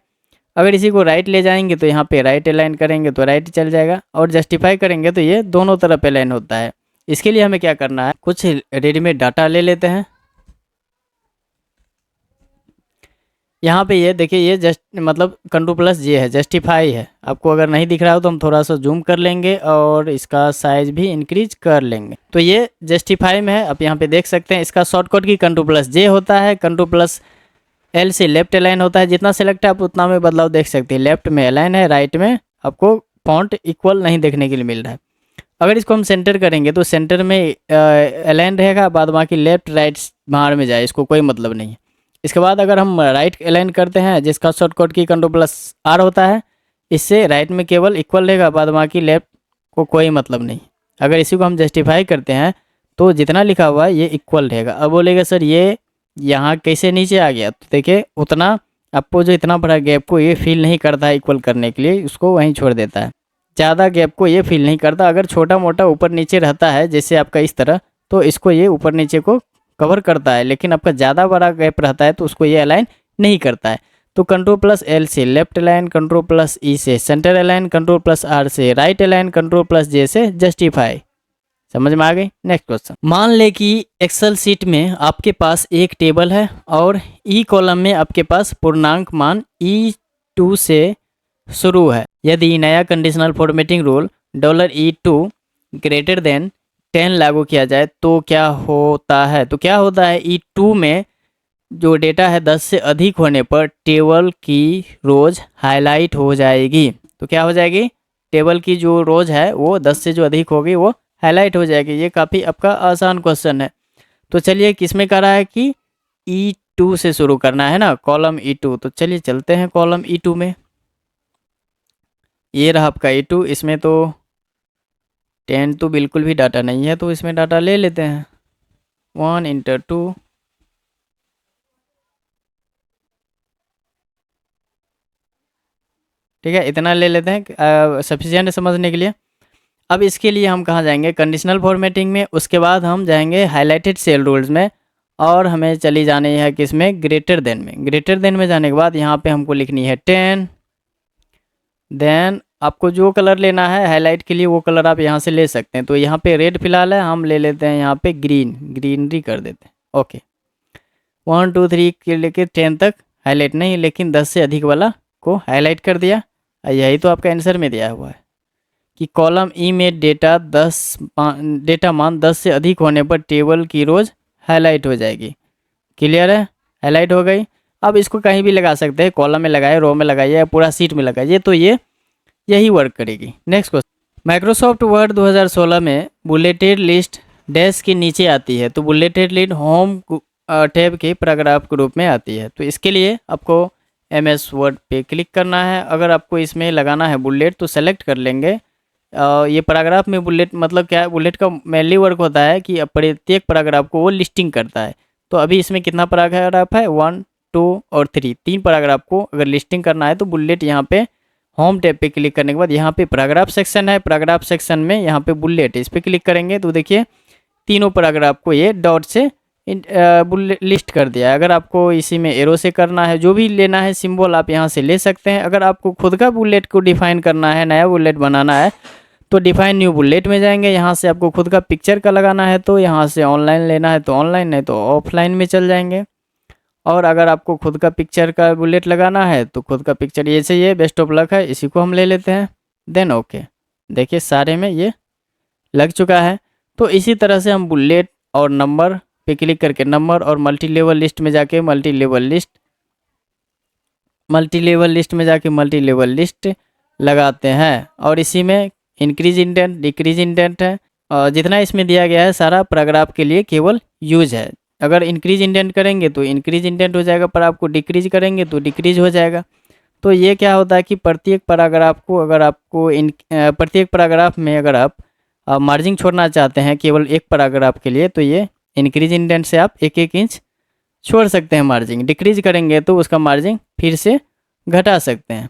अगर इसी को राइट ले जाएंगे तो यहाँ पे राइट अलाइन करेंगे तो राइट चल जाएगा, और जस्टिफाई करेंगे तो ये दोनों तरफ अलाइन होता है। इसके लिए हमें क्या करना है, कुछ रेडीमेड डाटा ले लेते हैं। यहाँ पे ये देखिए, ये जस्ट मतलब कंट्रोल+J है, जस्टिफाई है। आपको अगर नहीं दिख रहा हो तो हम थोड़ा सा जूम कर लेंगे और इसका साइज भी इंक्रीज कर लेंगे। तो ये जस्टिफाई में है, आप यहाँ पे देख सकते हैं। इसका शॉर्टकट की कंट्रोल+J होता है, कंट्रोल+L से लेफ्ट अलाइन होता है। जितना सेलेक्ट है आप उतना में बदलाव देख सकते हैं। लेफ्ट में अलाइन है, राइट में आपको फॉन्ट इक्वल नहीं देखने के लिए मिल रहा है। अगर इसको हम सेंटर करेंगे तो सेंटर में अलाइन रहेगा, बाद बाकी लेफ्ट राइट बाहर में जाए, इसको कोई मतलब नहीं है। इसके बाद अगर हम राइट अलाइन करते हैं, जिसका शॉर्टकट की कंट्रोल+R होता है, इससे राइट में केवल इक्वल रहेगा, बाद बाकी लेफ्ट को कोई मतलब नहीं। अगर इसी को हम जस्टिफाई करते हैं तो जितना लिखा हुआ है ये इक्वल रहेगा। अब बोलेगा सर ये यहाँ कैसे नीचे आ गया, तो देखिए उतना आपको जो इतना बड़ा गैप को ये फील नहीं करता है इक्वल करने के लिए, उसको वहीं छोड़ देता है। ज़्यादा गैप को ये फील नहीं करता। अगर छोटा मोटा ऊपर नीचे रहता है जैसे आपका इस तरह, तो इसको ये ऊपर नीचे को कवर करता है, लेकिन आपका ज़्यादा बड़ा गैप रहता है तो उसको ये अलाइन नहीं करता है। तो कंट्रोल+L से लेफ्ट अलाइन, कंट्रोल+E से सेंटर अलाइन, कंट्रोल+R से राइट अलाइन, कंट्रोल+J से जस्टिफाई। समझ में आ गई। Next question. मान ले कि एक्सेल शीट में आपके पास एक टेबल है और ई कॉलम में आपके पास पूर्णांक मान E2 से शुरू है। यदि नया conditional formatting rule $E2 greater than 10 लागू किया जाए तो क्या होता है। तो क्या होता है, E2 में जो डेटा है 10 से अधिक होने पर टेबल की रोज हाईलाइट हो जाएगी। तो क्या हो जाएगी, टेबल की जो रोज है वो 10 से जो अधिक होगी वो हाईलाइट हो जाएगी। ये काफ़ी आपका आसान क्वेश्चन है। तो चलिए किसमें करा है कि E2 से शुरू करना है ना, कॉलम E2। तो चलिए चलते हैं कॉलम E2 में। ये रहा आपका E2। इसमें तो 10 तो बिल्कुल भी डाटा नहीं है, तो इसमें डाटा ले लेते हैं। 1 × 2 ठीक है, इतना ले लेते हैं, सफिशिएंट समझने के लिए। अब इसके लिए हम कहाँ जाएंगे, कंडीशनल फॉर्मेटिंग में। उसके बाद हम जाएंगे हाईलाइटेड सेल रूल्स में, और हमें चली जानी है किसमें, ग्रेटर देन में। ग्रेटर देन में जाने के बाद यहाँ पे हमको लिखनी है 10। देन आपको जो कलर लेना है हाईलाइट के लिए वो कलर आप यहाँ से ले सकते हैं। तो यहाँ पे रेड फिलहाल है, हम ले लेते हैं यहाँ पे ग्रीन, ग्रीनरी कर देते हैं। ओके, 1 2 3 के लेके 10 तक हाईलाइट नहीं, लेकिन 10 से अधिक वाला को हाईलाइट कर दिया। यही तो आपका आंसर में दिया हुआ है कि कॉलम ई में डेटा मान 10 से अधिक होने पर टेबल की रोज हाईलाइट हो जाएगी। क्लियर है, हाईलाइट हो गई। अब इसको कहीं भी लगा सकते हैं, कॉलम में लगाए, रो में लगाइए या पूरा सीट में लगाइए, तो ये यही वर्क करेगी। Next question. माइक्रोसॉफ्ट वर्ड 2016 में बुलेटेड लिस्ट डैश के नीचे आती है। तो बुलेटेड लिस्ट होम टैब के पैराग्राफ के रूप में आती है। तो इसके लिए आपको MS वर्ड पे क्लिक करना है। अगर आपको इसमें लगाना है बुलेट तो सेलेक्ट कर लेंगे। ये पैराग्राफ में बुलेट मतलब क्या है, बुलेट का मेनली वर्क होता है कि प्रत्येक पैराग्राफ को वो लिस्टिंग करता है। तो अभी इसमें कितना पैराग्राफ है, 1 2 और 3, 3 पैराग्राफ को अगर लिस्टिंग करना है तो बुलेट यहाँ पे होम टैब पे क्लिक करने के बाद यहाँ पे पैराग्राफ सेक्शन है, पैराग्राफ सेक्शन में यहाँ पे बुलेट, इस पर क्लिक करेंगे तो देखिए तीनों पैराग्राफ को ये डॉट से लिस्ट कर दिया है। अगर आपको इसी में एरो से करना है, जो भी लेना है सिंबल आप यहाँ से ले सकते हैं। अगर आपको खुद का बुलेट को डिफाइन करना है, नया बुलेट बनाना है, तो डिफाइन न्यू बुलेट में जाएंगे। यहाँ से आपको खुद का पिक्चर का लगाना है तो यहाँ से ऑनलाइन लेना है तो ऑनलाइन, नहीं तो ऑफलाइन में चल जाएंगे। और अगर आपको खुद का पिक्चर का बुलेट लगाना है तो खुद का पिक्चर ये चाहिए, बेस्ट ऑफ लक है, इसी को हम ले लेते हैं। देन ओके, देखिए सारे में ये लग चुका है। तो इसी तरह से हम बुलेट और नंबर पे क्लिक करके नंबर और मल्टी लेवल लिस्ट में जाके मल्टी लेवल लिस्ट लगाते हैं। और इसी में इंक्रीज इंडेंट, डिक्रीज इंडेंट है, और जितना इसमें दिया गया है सारा पैराग्राफ के लिए केवल यूज है। अगर इंक्रीज इंडेंट करेंगे तो इंक्रीज इंडेंट हो जाएगा, पर आपको डिक्रीज करेंगे तो डिक्रीज हो जाएगा। तो ये क्या होता है कि प्रत्येक पैराग्राफ को अगर आपको प्रत्येक पैराग्राफ में अगर आप मार्जिन छोड़ना चाहते हैं केवल एक पैराग्राफ के लिए, तो ये इंक्रीज इंडेंट से आप 1-1 इंच छोड़ सकते हैं मार्जिन। डिक्रीज करेंगे तो उसका मार्जिन फिर से घटा सकते हैं।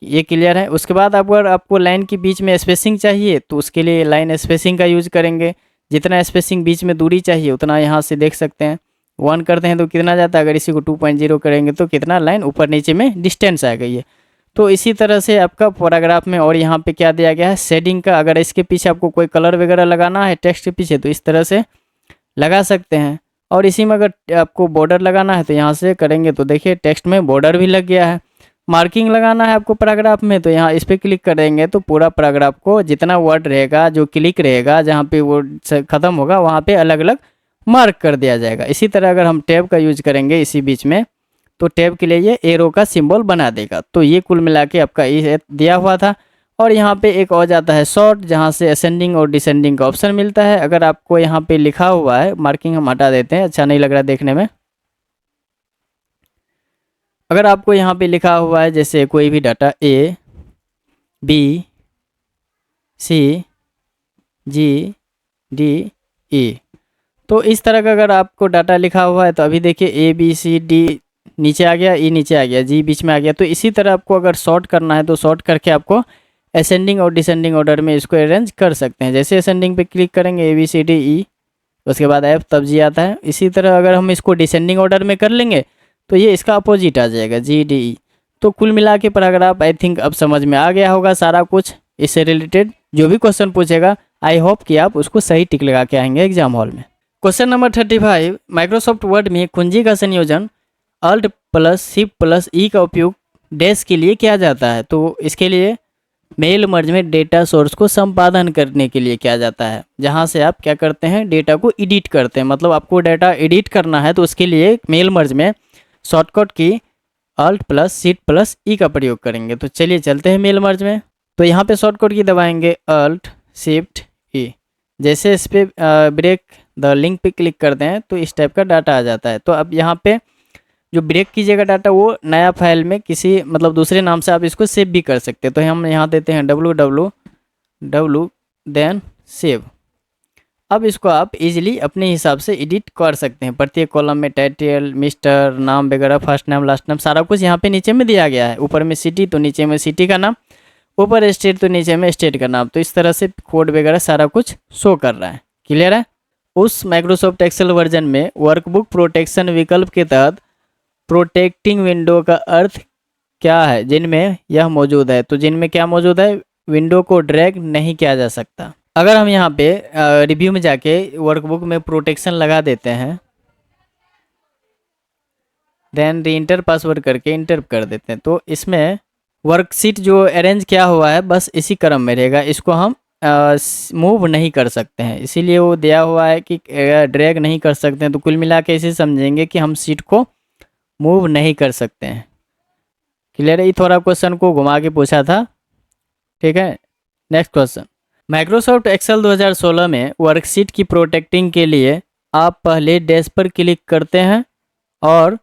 ये क्लियर है। उसके बाद अगर आपको लाइन के बीच में स्पेसिंग चाहिए तो उसके लिए लाइन स्पेसिंग का यूज करेंगे। जितना स्पेसिंग बीच में दूरी चाहिए उतना यहाँ से देख सकते हैं। 1 करते हैं तो कितना जाता है, अगर इसी को 2.0 करेंगे तो कितना लाइन ऊपर नीचे में डिस्टेंस आ गई है। तो इसी तरह से आपका पैराग्राफ में, और यहाँ पे क्या दिया गया है शेडिंग का, अगर इसके पीछे आपको कोई कलर वगैरह लगाना है टेक्स्ट के पीछे तो इस तरह से लगा सकते हैं। और इसी में अगर आपको बॉर्डर लगाना है तो यहाँ से करेंगे तो देखिए टेक्स्ट में बॉर्डर भी लग गया है। मार्किंग लगाना है आपको पैराग्राफ में तो यहाँ इस पर क्लिक करेंगे तो पूरा पैराग्राफ को जितना वर्ड रहेगा, जो क्लिक रहेगा, जहाँ पे वो ख़त्म होगा वहाँ पे अलग अलग मार्क कर दिया जाएगा। इसी तरह अगर हम टैब का यूज करेंगे इसी बीच में तो टैब के लिए ये एरो का सिंबल बना देगा। तो ये कुल मिला के आपका ये दिया हुआ था। और यहाँ पे एक और जाता है शॉर्ट, जहाँ से असेंडिंग और डिसेंडिंग का ऑप्शन मिलता है। अगर आपको यहाँ पे लिखा हुआ है, मार्किंग हम हटा देते हैं, अच्छा नहीं लग रहा देखने में। अगर आपको यहाँ पे लिखा हुआ है जैसे कोई भी data A, B, C, G, D, E, तो इस तरह का अगर आपको डाटा लिखा हुआ है तो अभी देखिए A, B, C, D नीचे आ गया, E नीचे आ गया, G बीच में आ गया। तो इसी तरह आपको अगर शॉर्ट करना है तो शॉर्ट करके आपको असेंडिंग और डिसेंडिंग ऑर्डर में इसको अरेंज कर सकते हैं। जैसे असेंडिंग पे क्लिक करेंगे A, B, C, D, E, उसके बाद F, तब G आता है। इसी तरह अगर हम इसको डिसेंडिंग ऑर्डर में कर लेंगे तो ये इसका अपोजिट आ जाएगा, G, D, E। तो कुल मिला के पैराग्राफ आई थिंक अब समझ में आ गया होगा सारा कुछ। इससे रिलेटेड जो भी क्वेश्चन पूछेगा आई होप कि आप उसको सही टिक लगा के आएंगे एग्जाम हॉल में। क्वेश्चन नंबर 35, माइक्रोसॉफ्ट वर्ड में कुंजी का संयोजन Alt + Shift + E का उपयोग डैश के लिए किया जाता है। तो इसके लिए मेल मर्ज में डेटा सोर्स को संपादन करने के लिए किया जाता है, जहां से आप क्या करते हैं, डेटा को एडिट करते हैं। मतलब आपको डेटा एडिट करना है तो उसके लिए मेल मर्ज में शॉर्टकट की Alt + Shift + E का प्रयोग करेंगे। तो चलिए चलते हैं मेल मर्ज में। तो यहाँ पे शॉर्टकट की दबाएंगे Alt Shift E। जैसे इस पर ब्रेक द लिंक पे क्लिक करते हैं तो इस टाइप का डाटा आ जाता है। तो अब यहाँ पे जो ब्रेक कीजिएगा डाटा वो नया फाइल में किसी मतलब दूसरे नाम से आप इसको सेव भी कर सकते हैं। तो हम यहाँ देते हैं www देन सेव। अब इसको आप इजीली अपने हिसाब से एडिट कर सकते हैं। प्रत्येक कॉलम में टाइटल, मिस्टर, नाम वगैरह, फर्स्ट नाम, लास्ट नाम, सारा कुछ यहाँ पे नीचे में दिया गया है। ऊपर में सिटी तो नीचे में सिटी का नाम, ऊपर स्टेट तो नीचे में स्टेट का नाम। तो इस तरह से कोड वगैरह सारा कुछ शो कर रहा है। क्लियर है। उस माइक्रोसॉफ्ट एक्सेल वर्जन में वर्कबुक प्रोटेक्शन विकल्प के तहत प्रोटेक्टिंग विंडो का अर्थ क्या है, जिनमें यह मौजूद है। तो जिनमें क्या मौजूद है, विंडो को ड्रैग नहीं किया जा सकता। अगर हम यहाँ पे रिव्यू में जाके वर्कबुक में प्रोटेक्शन लगा देते हैं, देन री इंटर पासवर्ड करके इंटर कर देते हैं, तो इसमें वर्कशीट जो अरेंज किया हुआ है बस इसी क्रम में रहेगा। इसको हम मूव नहीं कर सकते हैं, इसीलिए वो दिया हुआ है कि ड्रैग नहीं कर सकते हैं। तो कुल मिला के इसे समझेंगे कि हम सीट को मूव नहीं कर सकते हैं। क्लियर है। थोड़ा क्वेश्चन को घुमा के पूछा था। ठीक है। नेक्स्ट क्वेश्चन, माइक्रोसॉफ्ट एक्सेल 2016 में वर्कशीट की प्रोटेक्टिंग के लिए आप पहले डैश पर क्लिक करते हैं और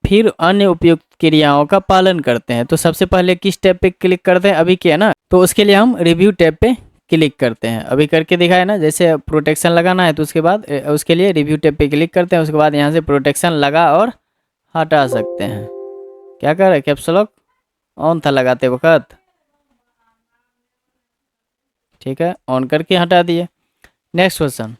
फिर अन्य उपयुक्त क्रियाओं का पालन करते हैं। तो सबसे पहले किस टैब पे क्लिक करते हैं, अभी किया ना, तो उसके लिए हम रिव्यू टैब पे क्लिक करते हैं। अभी करके दिखाया ना, जैसे प्रोटेक्शन लगाना है तो उसके बाद उसके लिए रिव्यू टैब पे क्लिक करते हैं। उसके बाद यहाँ से प्रोटेक्शन लगा और हटा सकते हैं। क्या कर रहे, कैप्स लॉक ऑन था लगाते वक्त। ठीक है, ऑन करके हटा दिए। नेक्स्ट क्वेश्चन,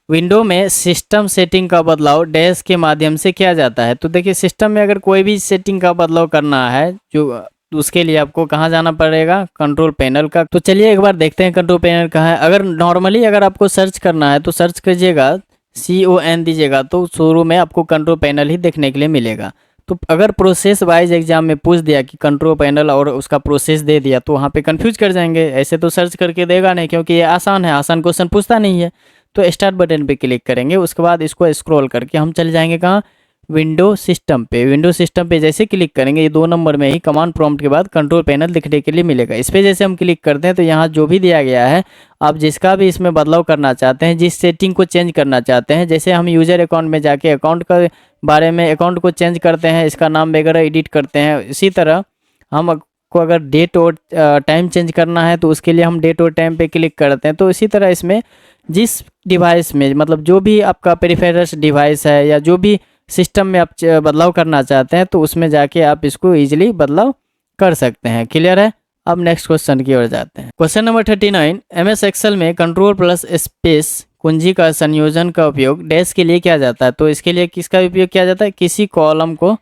विंडो में सिस्टम सेटिंग का बदलाव डैश के माध्यम से किया जाता है। तो देखिए सिस्टम में अगर कोई भी सेटिंग का बदलाव करना है जो उसके लिए आपको कहाँ जाना पड़ेगा, कंट्रोल पैनल का। तो चलिए एक बार देखते हैं कंट्रोल पैनल कहाँ है। अगर नॉर्मली अगर आपको सर्च करना है तो सर्च कीजिएगा, CON दीजिएगा तो शुरू में आपको कंट्रोल पैनल ही देखने के लिए मिलेगा। तो अगर प्रोसेस वाइज एग्जाम में पूछ दिया कि कंट्रोल पैनल और उसका प्रोसेस दे दिया तो वहाँ पे कंफ्यूज कर जाएंगे। ऐसे तो सर्च करके देगा नहीं, क्योंकि ये आसान है, आसान क्वेश्चन पूछता नहीं है। तो स्टार्ट बटन पे क्लिक करेंगे, उसके बाद इसको स्क्रॉल करके हम चले जाएंगे कहाँ, विंडो सिस्टम पे। विंडो सिस्टम पे जैसे क्लिक करेंगे ये 2 नंबर में ही कमांड प्रॉम्प्ट के बाद कंट्रोल पैनल दिखने के लिए मिलेगा। इस पर जैसे हम क्लिक करते हैं तो यहाँ जो भी दिया गया है, आप जिसका भी इसमें बदलाव करना चाहते हैं, जिस सेटिंग को चेंज करना चाहते हैं, जैसे हम यूजर अकाउंट में जाके अकाउंट का बारे में, अकाउंट को चेंज करते हैं, इसका नाम वगैरह एडिट करते हैं। इसी तरह हम को अगर डेट और टाइम चेंज करना है तो उसके लिए हम डेट और टाइम पे क्लिक करते हैं। तो इसी तरह इसमें जिस डिवाइस में, मतलब जो भी आपका पेरिफेरल्स डिवाइस है या जो भी सिस्टम में आप बदलाव करना चाहते हैं तो उसमें जाके आप इसको इजीली बदलाव कर सकते हैं। क्लियर है। अब नेक्स्ट क्वेश्चन की ओर जाते हैं। क्वेश्चन नंबर 39, MS एक्सेल में कंट्रोल प्लस स्पेस कुंजी का संयोजन का उपयोग डैश के लिए किया जाता है। तो इसके लिए किसका उपयोग किया जाता है, किसी कॉलम को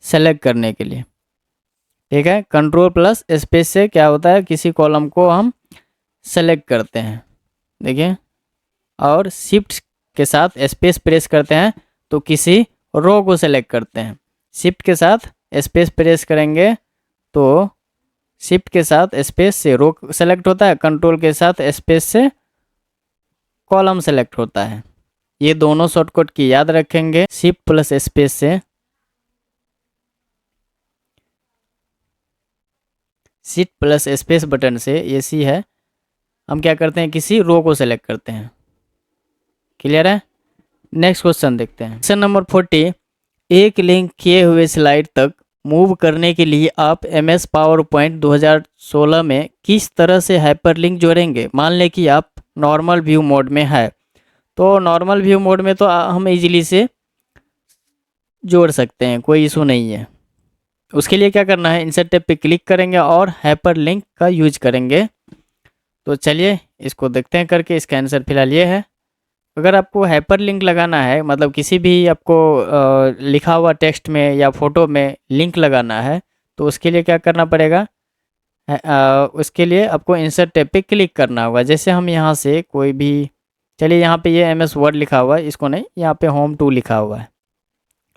सेलेक्ट करने के लिए। ठीक है, कंट्रोल प्लस स्पेस से क्या होता है, किसी कॉलम को हम सेलेक्ट करते हैं। देखिए, और शिफ्ट के साथ स्पेस प्रेस करते हैं तो किसी रो को सेलेक्ट करते हैं। शिफ्ट के साथ स्पेस प्रेस करेंगे तो शिफ्ट के साथ स्पेस से रो सेलेक्ट होता है, कंट्रोल के साथ स्पेस से कॉलम सेलेक्ट होता है। ये दोनों शॉर्टकट की याद रखेंगे शिफ्ट प्लस स्पेस से। शिफ्ट प्लस स्पेस बटन से, ये सी है, हम क्या करते हैं किसी रो को सेलेक्ट करते हैं। क्लियर है? नेक्स्ट क्वेश्चन देखते हैं। क्वेश्चन नंबर 40, एक लिंक किए हुए स्लाइड तक मूव करने के लिए आप MS पावर पॉइंट 2016 में किस तरह से हाइपरलिंक जोड़ेंगे। मान लें कि आप नॉर्मल व्यू मोड में है, तो नॉर्मल व्यू मोड में तो हम इजीली से जोड़ सकते हैं, कोई इशू नहीं है। उसके लिए क्या करना है, इंसर्ट टैब पे क्लिक करेंगे और हाइपरलिंक का यूज करेंगे। तो चलिए इसको देखते हैं करके। इसका आंसर फिलहाल ये है। अगर आपको हाइपरलिंक लगाना है, मतलब किसी भी आपको लिखा हुआ टेक्स्ट में या फोटो में लिंक लगाना है, तो उसके लिए क्या करना पड़ेगा, उसके लिए आपको इंसर्ट टैब पे क्लिक करना होगा। जैसे हम यहाँ से कोई भी, चलिए यहाँ पे ये MS वर्ड लिखा हुआ है, इसको नहीं, यहाँ पे होम 2 लिखा हुआ है,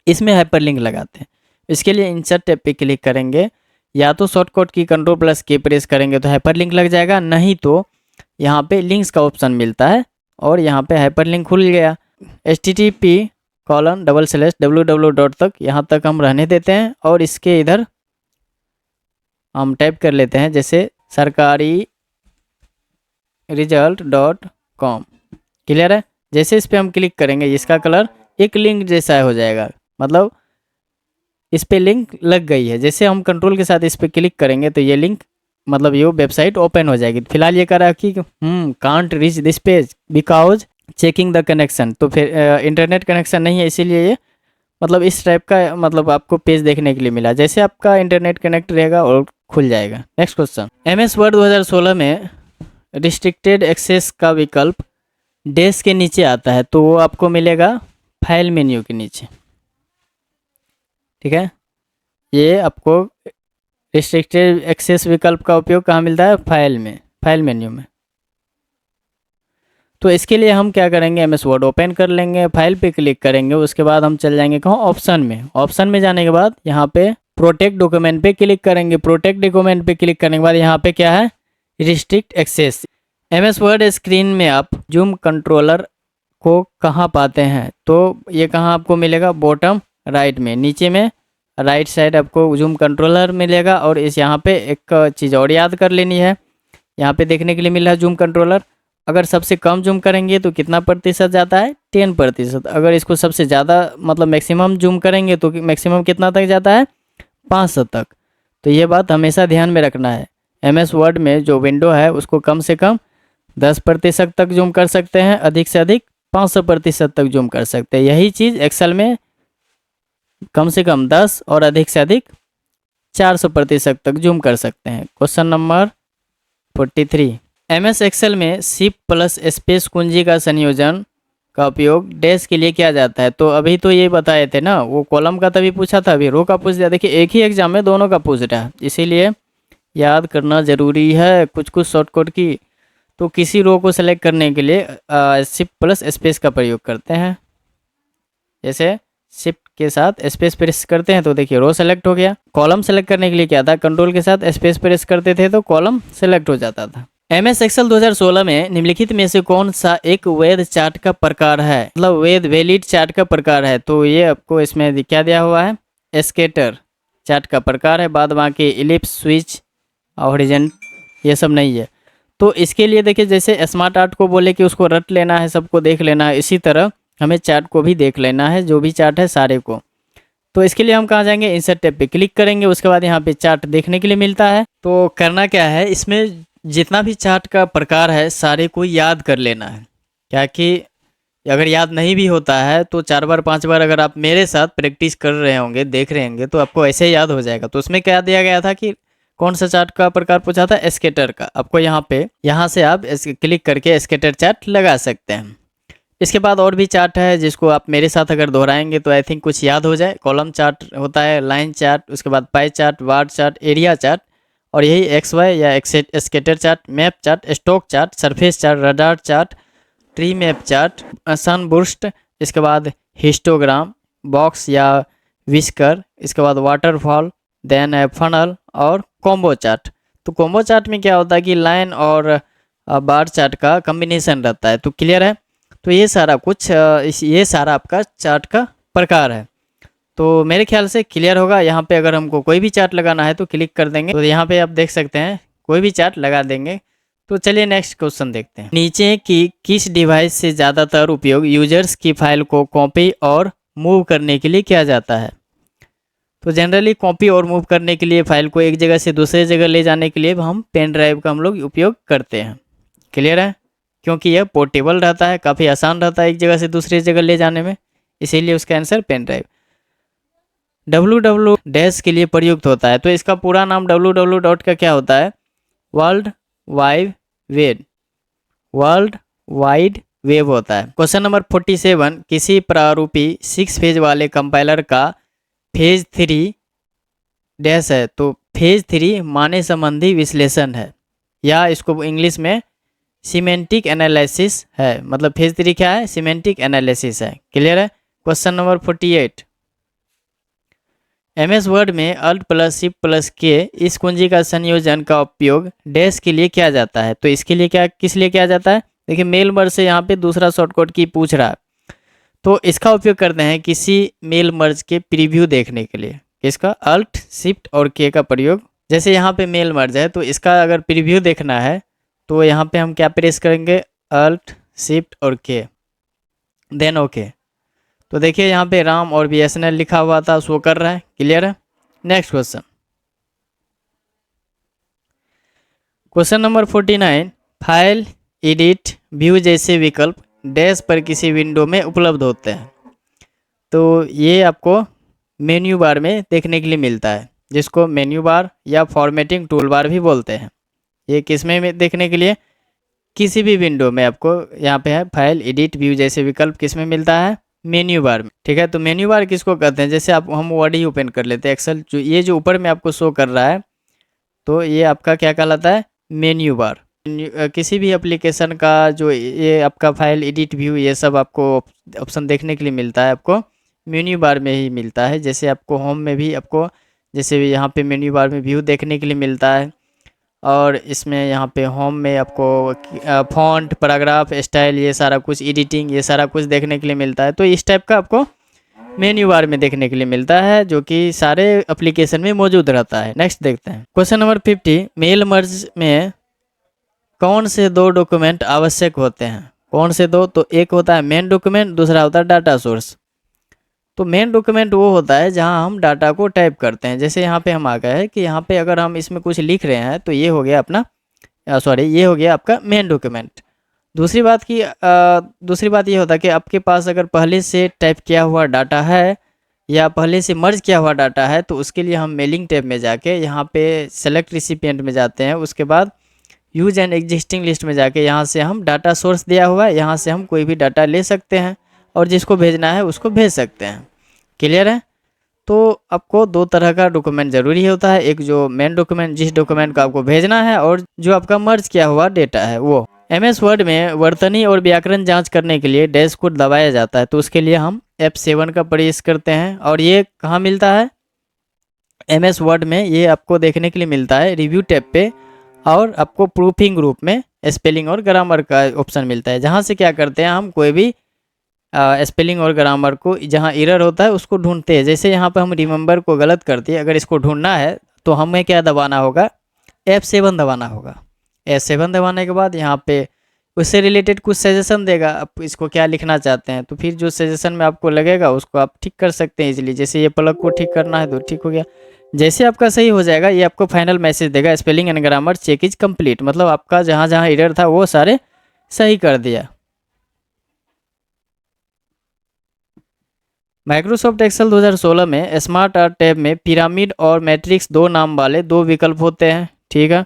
इसमें हाइपरलिंक लगाते हैं। इसके लिए इंसर्ट टैब पे क्लिक करेंगे, या तो शॉर्टकट की कंट्रोल+K प्रेस करेंगे तो हाइपरलिंक लग जाएगा, नहीं तो यहाँ पे लिंक्स का ऑप्शन मिलता है और यहाँ पे हाइपरलिंक खुल गया। http://www. तक यहाँ तक हम रहने देते हैं और इसके इधर हम टाइप कर लेते हैं, जैसे सरकारी result.com। क्लियर है? जैसे इस पर हम क्लिक करेंगे, इसका कलर एक लिंक जैसा हो जाएगा, मतलब इस पे लिंक लग गई है। जैसे हम कंट्रोल के साथ इस पे क्लिक करेंगे तो ये लिंक, मतलब ये वेबसाइट ओपन हो जाएगी। फिलहाल ये कह रहा है कि can't reach this page because checking the connection, तो फिर इंटरनेट कनेक्शन नहीं है, इसीलिए ये मतलब इस टाइप का मतलब आपको पेज देखने के लिए मिला। जैसे आपका इंटरनेट कनेक्ट रहेगा और खुल जाएगा। नेक्स्ट क्वेश्चन, MS वर्ड 2016 में रिस्ट्रिक्टेड एक्सेस का विकल्प डैश के नीचे आता है, तो वो आपको मिलेगा फाइल मेन्यू के नीचे। ठीक है, ये आपको रिस्ट्रिक्टेड एक्सेस विकल्प का उपयोग कहाँ मिलता है, फाइल में, फाइल मेन्यू में। तो इसके लिए हम क्या करेंगे, MS वर्ड ओपन कर लेंगे, फाइल पे क्लिक करेंगे, उसके बाद हम चल जाएंगे कहाँ, ऑप्शन में। ऑप्शन में जाने के बाद यहाँ पे प्रोटेक्ट डॉक्यूमेंट पे क्लिक करेंगे। प्रोटेक्ट डॉक्यूमेंट पे क्लिक करने के बाद यहाँ पे क्या है, restrict access. MS word screen में आप जूम कंट्रोलर को कहाँ पाते हैं, तो ये कहाँ आपको मिलेगा, बॉटम राइट में, नीचे में राइट साइड आपको जूम कंट्रोलर मिलेगा। और इस यहाँ पे एक चीज़ और याद कर लेनी है, यहाँ पे देखने के लिए मिल रहा है जूम कंट्रोलर। अगर सबसे कम जूम करेंगे तो कितना प्रतिशत जाता है, 10%। अगर इसको सबसे ज़्यादा मतलब मैक्सिमम जूम करेंगे तो मैक्सिमम कितना तक जाता है, 500 तक। तो ये बात हमेशा ध्यान में रखना है। MS वर्ड में जो विंडो है उसको कम से कम 10% तक जूम कर सकते हैं, अधिक से अधिक 500% तक जूम कर सकते हैं। यही चीज़ एक्सेल में कम से कम 10 और अधिक से अधिक 400% तक जूम कर सकते हैं। क्वेश्चन नंबर 43, MS एक्सेल में शिफ्ट प्लस स्पेस कुंजी का संयोजन का उपयोग डैश के लिए किया जाता है। तो अभी तो ये बताए थे ना, वो कॉलम का तभी पूछा था, अभी रो का पूछ दिया। देखिए एक ही एग्जाम में दोनों का पूछ रहा है, इसीलिए याद करना ज़रूरी है कुछ कुछ शॉर्टकट की। तो किसी रो को सेलेक्ट करने के लिए शिफ्ट प्लस स्पेस का प्रयोग करते हैं। जैसे शिफ्ट के साथ स्पेस प्रेस करते हैं तो देखिए रो सेलेक्ट हो गया। कॉलम सेलेक्ट करने के लिए क्या था, कंट्रोल के साथ स्पेस प्रेस करते थे तो कॉलम सेलेक्ट हो जाता था। MS एक्सेल 2016 में निम्नलिखित में से कौन सा एक वैध चार्ट का प्रकार है, मतलब वैलिड चार्ट का प्रकार है। तो ये आपको इसमें क्या दिया हुआ है, स्कैटर चार्ट का प्रकार है। बाद बाकी इलिप्स, स्विच, हॉरिजॉन्टल ये सब नहीं है। तो इसके लिए देखिए जैसे स्मार्ट आर्ट को बोले कि उसको रट लेना है, सबको देख लेना है, इसी तरह हमें चार्ट को भी देख लेना है, जो भी चार्ट है सारे को। तो इसके लिए हम कहाँ जाएंगे, इंसर्ट टैब पे क्लिक करेंगे, उसके बाद यहाँ पे चार्ट देखने के लिए मिलता है। तो करना क्या है, इसमें जितना भी चार्ट का प्रकार है सारे को याद कर लेना है, क्या कि अगर याद नहीं भी होता है तो 4 बार 5 बार अगर आप मेरे साथ प्रैक्टिस कर रहे होंगे, देख रहे होंगे, तो आपको ऐसे याद हो जाएगा। तो उसमें क्या दिया गया था कि कौन सा चार्ट का प्रकार पूछा था, स्कैटर का। आपको यहाँ से आप क्लिक करके स्कैटर चार्ट लगा सकते हैं। इसके बाद और भी चार्ट है जिसको आप मेरे साथ अगर दोहराएंगे तो आई थिंक कुछ याद हो जाए। कॉलम चार्ट होता है, लाइन चार्ट, उसके बाद pie chart, bar chart, area chart, और यही XY या scatter chart, map chart, stock chart, surface chart, radar chart, tree map chart, sunburst, इसके बाद हिस्टोग्राम, बॉक्स या विस्कर, इसके बाद वाटरफॉल, देन फनल और कॉम्बो चार्ट। तो कॉम्बो चार्ट में क्या होता है कि लाइन और बार चार्ट का कॉम्बिनेशन रहता है। तो क्लियर है। तो ये सारा कुछ ये सारा आपका चार्ट का प्रकार है। तो मेरे ख्याल से क्लियर होगा। यहाँ पे अगर हमको कोई भी चार्ट लगाना है तो क्लिक कर देंगे, तो यहाँ पे आप देख सकते हैं कोई भी चार्ट लगा देंगे। तो चलिए नेक्स्ट क्वेश्चन देखते हैं। नीचे की किस डिवाइस से ज़्यादातर उपयोग यूजर्स की फाइल को कॉपी और मूव करने के लिए किया जाता है? तो जनरली कॉपी और मूव करने के लिए फाइल को एक जगह से दूसरे जगह ले जाने के लिए हम पेन ड्राइव का हम लोग उपयोग करते हैं। क्लियर है। क्योंकि यह पोर्टेबल रहता है, काफ़ी आसान रहता है एक जगह से दूसरी जगह ले जाने में, इसीलिए उसका answer pen drive. www dash के लिए प्रयुक्त होता है। तो इसका पूरा नाम www डॉट का क्या होता है? World wide web, world wide web होता है। क्वेश्चन नंबर 47, किसी प्रारूपी 6 फेज वाले कंपाइलर का फेज 3 डैश है। तो फेज 3 माने संबंधी विश्लेषण है, या इसको इंग्लिश में सिमेंटिक एनालिसिस है। मतलब फेज 3 क्या है? सिमेंटिक एनालिसिस है। क्लियर है। क्वेश्चन नंबर 48, MS वर्ड में अल्ट प्लस शिफ्ट प्लस के इस कुंजी का संयोजन का उपयोग डैश के लिए किया जाता है। तो इसके लिए क्या, किस लिए किया जाता है? देखिए मेल मर्ज से यहाँ पे दूसरा शॉर्टकट की पूछ रहा है, तो इसका उपयोग करते हैं किसी मेल मर्ज के प्रीव्यू देखने के लिए। इसका अल्ट शिफ्ट और के का प्रयोग, जैसे यहाँ पे मेल मर्ज है तो इसका अगर प्रीव्यू देखना है तो यहाँ पे हम क्या प्रेस करेंगे? अल्ट शिफ्ट और के, देन ओके। तो देखिए यहाँ पे राम और BSNL लिखा हुआ था, शो कर रहा है। क्लियर है। Next question, question number 49, file, edit, view जैसे विकल्प डैश पर किसी विंडो में उपलब्ध होते हैं। तो ये आपको मेन्यू बार में देखने के लिए मिलता है, जिसको मेन्यू बार या फॉर्मेटिंग टूल बार भी बोलते हैं। ये किस में देखने के लिए? किसी भी विंडो में आपको यहाँ पे है फाइल, एडिट, व्यू जैसे विकल्प किस में मिलता है? मेन्यू बार में। ठीक है। तो मेन्यू बार किसको कहते हैं? जैसे आप हम वर्ड ही ओपन कर लेते हैं, एक्सेल, जो ये जो ऊपर में आपको शो कर रहा है, तो ये आपका क्या कहलाता है? Menu bar. किसी भी एप्लीकेशन का जो ये आपका फाइल, एडिट, व्यू, ये सब आपको ऑप्शन देखने के लिए मिलता है, आपको मेन्यू बार में ही मिलता है। जैसे आपको होम में भी आपको, जैसे भी यहाँ पे मेन्यू बार में व्यू देखने के लिए मिलता है, और इसमें यहाँ पे होम में आपको फॉन्ट, पैराग्राफ, स्टाइल, ये सारा कुछ, एडिटिंग, ये सारा कुछ देखने के लिए मिलता है। तो इस टाइप का आपको मेन्यू बार में देखने के लिए मिलता है, जो कि सारे एप्लीकेशन में मौजूद रहता है। नेक्स्ट देखते हैं। क्वेश्चन नंबर 50, मेल मर्ज में कौन से 2 डॉक्यूमेंट आवश्यक होते हैं? कौन से 2? तो एक होता है मेन डॉक्यूमेंट, दूसरा होता है डाटा सोर्स। तो मेन डॉक्यूमेंट वो होता है जहां हम डाटा को टाइप करते हैं। जैसे यहाँ पे हम आ गए हैं कि यहाँ पे अगर हम इसमें कुछ लिख रहे हैं तो ये हो गया अपना, सॉरी, ये हो गया आपका मेन डॉक्यूमेंट। दूसरी बात ये होता है कि आपके पास अगर पहले से टाइप किया हुआ डाटा है या पहले से मर्ज किया हुआ डाटा है, तो उसके लिए हम मेलिंग टैब में जाके यहाँ पे सेलेक्ट रिसिपिएंट में जाते हैं। उसके बाद यूज एंड एग्जिस्टिंग लिस्ट में जाके यहाँ से हम डाटा सोर्स दिया हुआ है, यहाँ से हम कोई भी डाटा ले सकते हैं और जिसको भेजना है उसको भेज सकते हैं। क्लियर है। तो आपको 2 तरह का डॉक्यूमेंट ज़रूरी होता है, एक जो मेन डॉक्यूमेंट, जिस डॉक्यूमेंट को आपको भेजना है, और जो आपका मर्ज किया हुआ डेटा है वो। MS वर्ड में वर्तनी और व्याकरण जांच करने के लिए डैश को दबाया जाता है। तो उसके लिए हम F7 का प्रयास करते हैं। और ये कहाँ मिलता है? MS वर्ड में ये आपको देखने के लिए मिलता है रिव्यू टैब पे, और आपको प्रूफिंग ग्रुप में स्पेलिंग और ग्रामर का ऑप्शन मिलता है, जहाँ से क्या करते हैं हम कोई भी स्पेलिंग और ग्रामर को जहाँ एरर होता है उसको ढूंढते हैं। जैसे यहाँ पर हम रिमेंबर को गलत करते हैं, अगर इसको ढूंढना है तो हमें क्या दबाना होगा? F7 दबाना होगा। F7 दबाने के बाद यहाँ पे उससे रिलेटेड कुछ सजेशन देगा, आप इसको क्या लिखना चाहते हैं, तो फिर जो सजेशन में आपको लगेगा उसको आप ठीक कर सकते हैं इजीली। जैसे ये प्लग को ठीक करना है तो ठीक हो गया। जैसे आपका सही हो जाएगा, ये आपको फाइनल मैसेज देगा, spelling and grammar check is complete. मतलब आपका जहाँ जहाँ एरर था वो सारे सही कर दिया। माइक्रोसॉफ्ट एक्सेल 2016 में स्मार्ट आर्ट टैब में पिरामिड और मैट्रिक्स 2 नाम वाले 2 विकल्प होते हैं। ठीक है।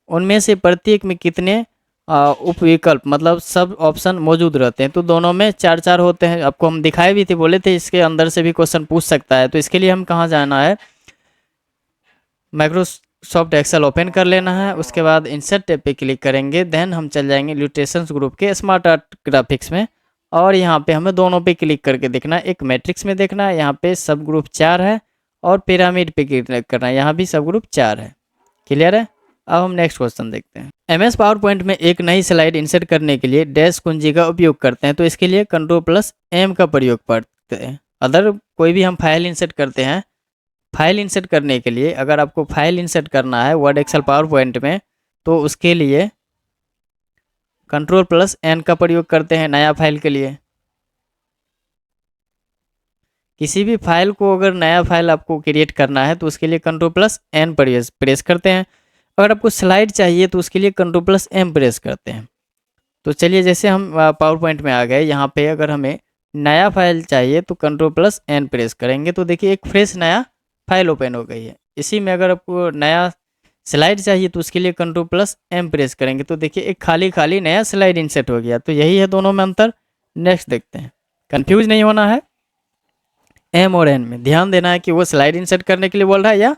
उनमें से प्रत्येक में कितने उप विकल्प, मतलब सब ऑप्शन मौजूद रहते हैं? तो दोनों में 4-4 होते हैं। आपको हम दिखाए भी थे, बोले थे इसके अंदर से भी क्वेश्चन पूछ सकता है। तो इसके लिए हम कहाँ जाना है? माइक्रोसॉफ्ट एक्सेल ओपन कर लेना है। उसके बाद इंसर्ट टैब पे क्लिक करेंगे, देन हम चल जाएंगे इलस्ट्रेशंस ग्रुप के स्मार्ट आर्ट ग्राफिक्स में, और यहाँ पे हमें दोनों पे क्लिक करके देखना है। एक मैट्रिक्स में देखना है, यहाँ पे सब ग्रुप 4 है, और पिरामिड पे क्लिक करना है, यहाँ भी सब ग्रुप 4 है। क्लियर है। अब हम नेक्स्ट क्वेश्चन देखते हैं। MS पावर पॉइंट में एक नई स्लाइड इंसर्ट करने के लिए डैश कुंजी का उपयोग करते हैं, तो इसके लिए Ctrl+M का प्रयोग करते हैं। अदर कोई भी हम फाइल इंसर्ट करते हैं, फाइल इंसर्ट करने के लिए अगर आपको फाइल इंसर्ट करना है वर्ड एक्सेल पावर पॉइंट में, तो उसके लिए Ctrl+N का प्रयोग करते हैं नया फाइल के लिए। किसी भी फाइल को अगर नया फाइल आपको क्रिएट करना है तो उसके लिए Ctrl+N प्रेस करते हैं। अगर आपको स्लाइड चाहिए तो उसके लिए Ctrl+M प्रेस करते हैं। तो चलिए, जैसे हम पावर पॉइंट में आ गए, यहाँ पे अगर हमें नया फाइल चाहिए तो Ctrl+N प्रेस करेंगे, तो देखिए एक फ्रेश नया फाइल ओपन हो गई है। इसी में अगर आपको नया स्लाइड चाहिए तो उसके लिए Ctrl+M प्रेस करेंगे, तो देखिए एक खाली नया स्लाइड इंसर्ट हो गया। तो यही है दोनों में अंतर। नेक्स्ट देखते हैं। कंफ्यूज नहीं होना है, M और N में ध्यान देना है कि वो स्लाइड इंसर्ट करने के लिए बोल रहा है या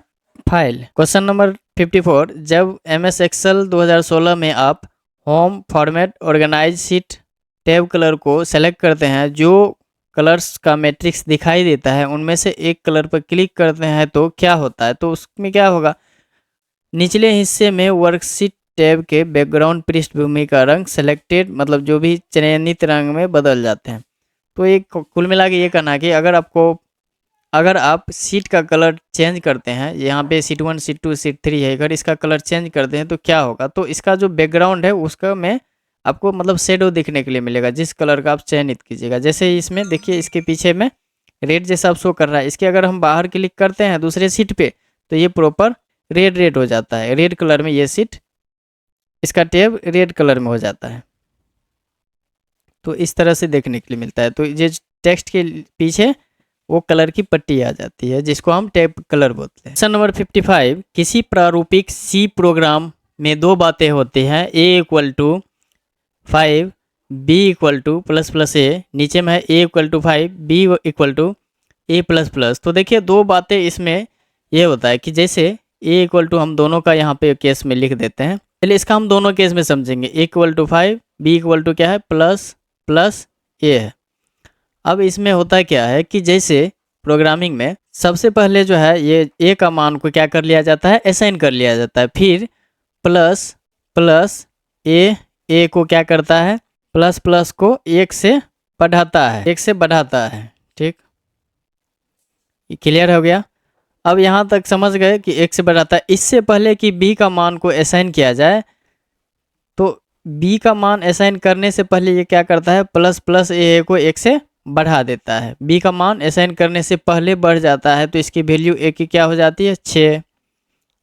फाइल। क्वेश्चन नंबर 54, जब MS एक्सेल 2016 में आप home format organise sheet tab colour को सेलेक्ट करते हैं, जो कलर्स का मैट्रिक्स दिखाई देता है उनमें से एक कलर पर क्लिक करते हैं तो क्या होता है? तो उसमें क्या होगा, निचले हिस्से में वर्कशीट टैब के बैकग्राउंड पृष्ठभूमि का रंग सेलेक्टेड, मतलब जो भी चयनित रंग में बदल जाते हैं। तो एक कुल मिला के ये कहना कि अगर आप सीट का कलर चेंज करते हैं, यहाँ पे सीट 1 सीट 2 सीट 3 है, अगर इसका कलर चेंज करते हैं तो क्या होगा, तो इसका जो बैकग्राउंड है उसका में आपको मतलब शेडो दिखने के लिए मिलेगा, जिस कलर का आप चयनित कीजिएगा। जैसे इसमें देखिए इसके पीछे में रेड जैसा अब शो कर रहा है, इसके अगर हम बाहर क्लिक करते हैं दूसरे सीट पे तो ये प्रॉपर रेड हो जाता है, रेड कलर में ये सीट, इसका टैब रेड कलर में हो जाता है। तो इस तरह से देखने के लिए मिलता है। तो ये टेक्स्ट के पीछे वो कलर की पट्टी आ जाती है, जिसको हम टैब कलर बोलते हैं। क्वेश्चन नंबर 55, किसी प्रारूपिक C प्रोग्राम में दो बातें होती हैं, A=5 B=++A, नीचे में है A=5 B=A++। तो देखिए दो बातें इसमें ये होता है कि जैसे A= हम दोनों का यहाँ पे केस में लिख देते हैं। चलिए इसका हम दोनों केस में समझेंगे। A=5 B= क्या है, ++A है। अब इसमें होता क्या है कि जैसे प्रोग्रामिंग में सबसे पहले जो है ये A का मान को क्या कर लिया जाता है, असाइन कर लिया जाता है, फिर ++A को क्या करता है, ++ को 1 से बढ़ाता है, ठीक, ये क्लियर हो गया। अब यहाँ तक समझ गए कि 1 से बढ़ाता है। इससे पहले कि B का मान को असाइन किया जाए, तो B का मान असाइन करने से पहले ये क्या करता है, ++A को 1 से बढ़ा देता है। B का मान असाइन करने से पहले बढ़ जाता है, तो इसकी वैल्यू A की क्या हो जाती है, 6।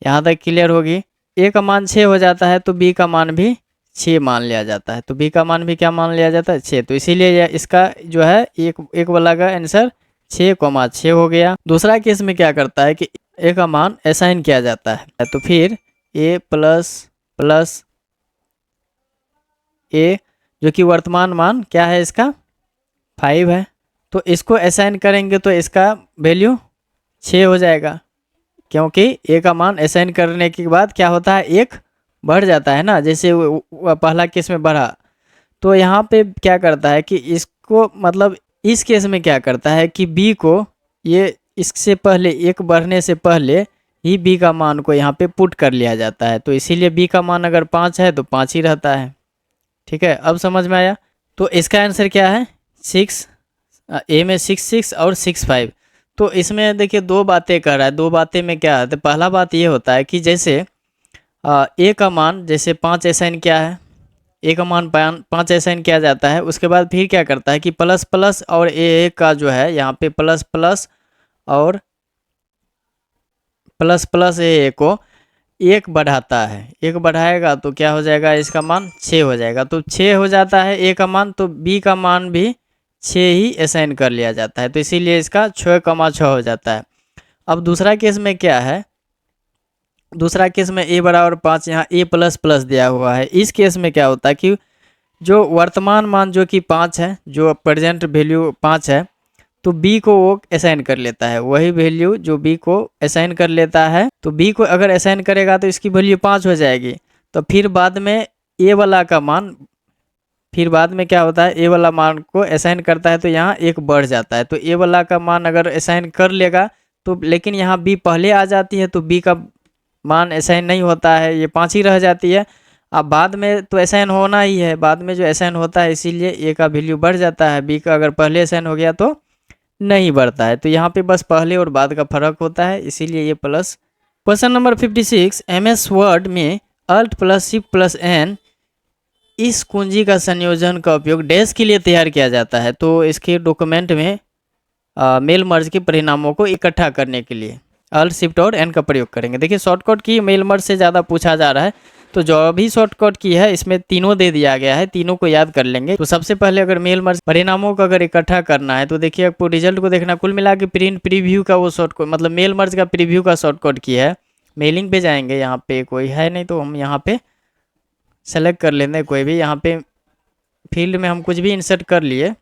यहाँ तक क्लियर होगी। A का मान 6 हो जाता है तो B का मान भी 6 मान लिया जाता है। तो B का मान भी क्या मान लिया जाता है, 6। तो इसीलिए इसका जो है एक वाला का आंसर 6,6 हो गया। दूसरा केस में क्या करता है कि A का मान असाइन किया जाता है, तो फिर A++A जो कि वर्तमान मान क्या है इसका 5 है, तो इसको असाइन करेंगे तो इसका वैल्यू 6 हो जाएगा, क्योंकि A का मान असाइन करने के बाद क्या होता है, 1 बढ़ जाता है ना, जैसे पहला केस में बढ़ा। तो यहाँ पे क्या करता है कि इसको मतलब इस केस में क्या करता है कि B को ये इससे पहले 1 बढ़ने से पहले ही B का मान को यहाँ पे पुट कर लिया जाता है। तो इसीलिए B का मान अगर 5 है तो 5 ही रहता है। ठीक है, अब समझ में आया। तो इसका आंसर क्या है, 6, A में 6 और 6 तो इसमें देखिए दो बातें कर रहा है। दो बातें में क्या है, तो पहला बात ये होता है कि जैसे A का मान जैसे 5 असाइन किया है, A का मान 5 असाइन किया जाता है, उसके बाद फिर क्या करता है कि ++ और A का जो है यहाँ पे ++ और ++A को 1 बढ़ाता है। 1 बढ़ाएगा तो क्या हो जाएगा, इसका मान 6 हो जाएगा। तो 6 हो जाता है A का मान, तो B का मान भी 6 ही असाइन कर लिया जाता है, तो इसीलिए इसका 6,6 हो जाता है। अब दूसरा केस में क्या है, दूसरा केस में A=5, यहाँ A++ दिया हुआ है। इस केस में क्या होता है कि जो वर्तमान मान जो कि 5 है, जो प्रेजेंट वैल्यू 5 है, तो बी को वो असाइन कर लेता है, वही वैल्यू जो बी को असाइन कर लेता है। तो बी को अगर असाइन करेगा तो इसकी वैल्यू 5 हो जाएगी। तो फिर बाद में ए वाला का मान, फिर बाद में क्या होता है, ए वाला मान को असाइन करता है तो यहाँ एक बढ़ जाता है। तो ए वाला का मान अगर असाइन कर लेगा तो, लेकिन यहाँ बी पहले आ जाती है तो बी का मान असाइन नहीं होता है, ये 5 ही रह जाती है। अब बाद में तो असाइन होना ही है, बाद में जो असाइन होता है इसीलिए ए का वैल्यू बढ़ जाता है, बी का अगर पहले असाइन हो गया तो नहीं बढ़ता है। तो यहाँ पे बस पहले और बाद का फर्क होता है, इसीलिए ये plus. Question number 56, MS Word में alt plus shift plus N इस कुंजी का संयोजन का उपयोग डैश के लिए तैयार किया जाता है। तो इसके डॉक्यूमेंट में मेल मर्ज के परिणामों को इकट्ठा करने के लिए अल्ट शिफ्ट और एन का प्रयोग करेंगे। देखिए शॉर्टकट की मेल मर्ज से ज़्यादा पूछा जा रहा है, तो जो भी शॉर्टकट की है इसमें तीनों दे दिया गया है, तीनों को याद कर लेंगे। तो सबसे पहले अगर मेल मर्ज परिणामों को अगर इकट्ठा करना है तो देखिए आपको रिजल्ट को देखना, कुल मिला के प्रिंट प्रीव्यू का वो शॉर्टकट, मतलब मेल मर्ज का प्रीव्यू का शॉर्टकट की है। मेलिंग पे जाएंगे, यहाँ पे कोई है नहीं तो हम यहाँ पे सेलेक्ट कर लेंगे कोई भी, यहाँ पे फील्ड में हम कुछ भी इंसर्ट कर लिए।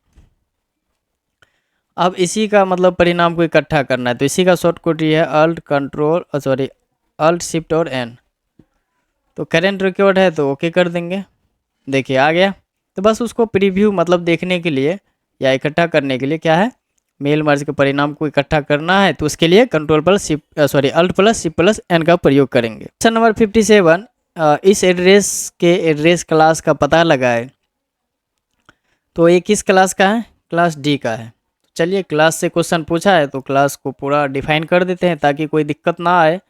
अब इसी का मतलब परिणाम को इकट्ठा करना है, तो इसी का शॉर्टकट ये है अल्ट शिफ्ट और एन। तो करेंट रिकॉर्ड है तो ओके कर देंगे, देखिए आ गया। तो बस उसको प्रीव्यू मतलब देखने के लिए या इकट्ठा करने के लिए क्या है, मेल मर्ज के परिणाम को इकट्ठा करना है, तो उसके लिए alt plus shift plus N का प्रयोग करेंगे। क्वेश्चन नंबर 57, इस एड्रेस के एड्रेस क्लास का पता लगाए। तो ये किस क्लास का है, क्लास डी का है। चलिए क्लास से क्वेश्चन पूछा है तो क्लास को पूरा डिफाइन कर देते हैं ताकि कोई दिक्कत ना आए,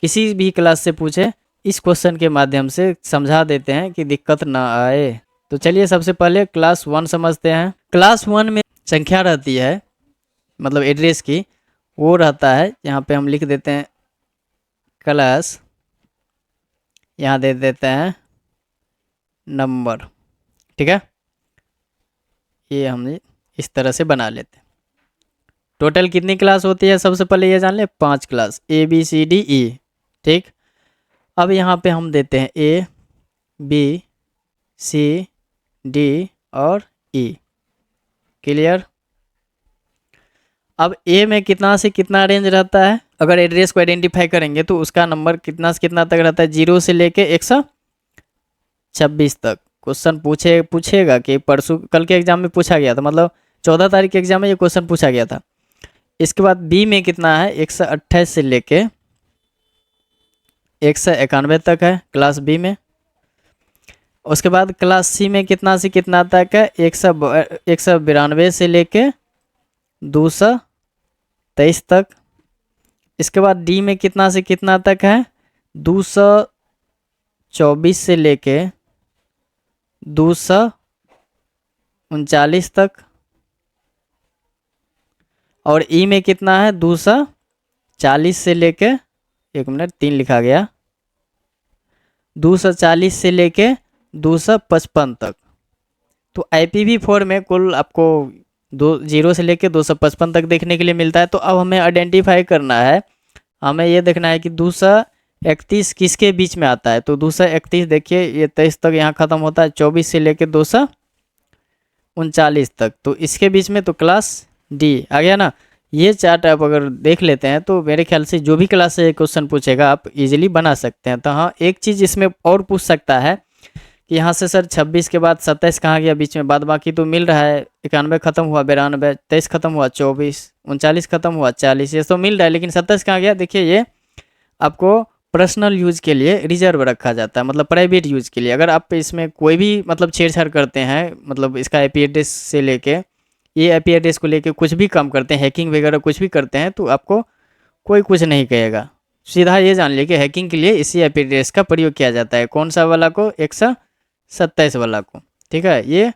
किसी भी क्लास से पूछे इस क्वेश्चन के माध्यम से समझा देते हैं कि दिक्कत ना आए। तो चलिए सबसे पहले क्लास 1 समझते हैं। क्लास 1 में संख्या रहती है, मतलब एड्रेस की, वो रहता है, यहाँ पे हम लिख देते हैं क्लास, यहाँ दे देते हैं नंबर, ठीक है। ये हम इस तरह से बना लेते हैं। टोटल कितनी क्लास होती है सबसे पहले ये जान ले, 5 क्लास, ABCDE, ठीक। अब यहाँ पे हम देते हैं ABCD और E, क्लियर। अब ए में कितना से कितना रेंज रहता है, अगर एड्रेस को आइडेंटिफाई करेंगे तो उसका नंबर कितना से कितना तक रहता है, 0 से लेके 126 तक। क्वेश्चन पूछेगा कि परसों कल के एग्जाम में पूछा गया था, मतलब 14 तारीख के एग्जाम में ये क्वेश्चन पूछा गया था। इसके बाद बी में कितना है, 128 से लेके 191 तक है क्लास बी में। उसके बाद क्लास सी में कितना से कितना तक है, 192 से लेके 223 तक। इसके बाद डी में कितना से कितना तक है, 224 से लेके 239 तक। और ई में कितना है, 240 से लेके, 3 लिखा गया, 240 से लेके 255 तक। तो IPv4 में कुल आपको 0 से लेके 255 तक देखने के लिए मिलता है। तो अब हमें आइडेंटिफाई करना है, हमें ये देखना है कि 231 किसके बीच में आता है। तो 231 देखिए ये 23 तक यहाँ ख़त्म होता है, 24 से लेके 239 तक, तो इसके बीच में तो क्लास डी आ गया ना। ये चार्ट आप अगर देख लेते हैं तो मेरे ख्याल से जो भी क्लास से क्वेश्चन पूछेगा आप इजीली बना सकते हैं। तो हाँ, एक चीज़ इसमें और पूछ सकता है कि यहाँ से सर 26 के बाद 27 कहाँ गया बीच में, बाद बाकी तो मिल रहा है, 91 खत्म हुआ, 92, 23 खत्म हुआ, 24, 39 खत्म हुआ, 40, ये तो मिल रहा है, लेकिन 27 कहाँ गया। देखिए ये आपको पर्सनल यूज़ के लिए रिजर्व रखा जाता है, मतलब प्राइवेट यूज़ के लिए। अगर आप इसमें कोई भी मतलब छेड़छाड़ करते हैं, मतलब इसका IP एड्रेस से लेके ये IP एड्रेस को लेके कुछ भी काम करते हैं, हैकिंग वगैरह कुछ भी करते हैं, तो आपको कोई कुछ नहीं कहेगा। सीधा ये जान लीजिए कि हैकिंग के लिए इसी IP एड्रेस का प्रयोग किया जाता है। कौन सा वाला को, 127 वाला को, ठीक है। ये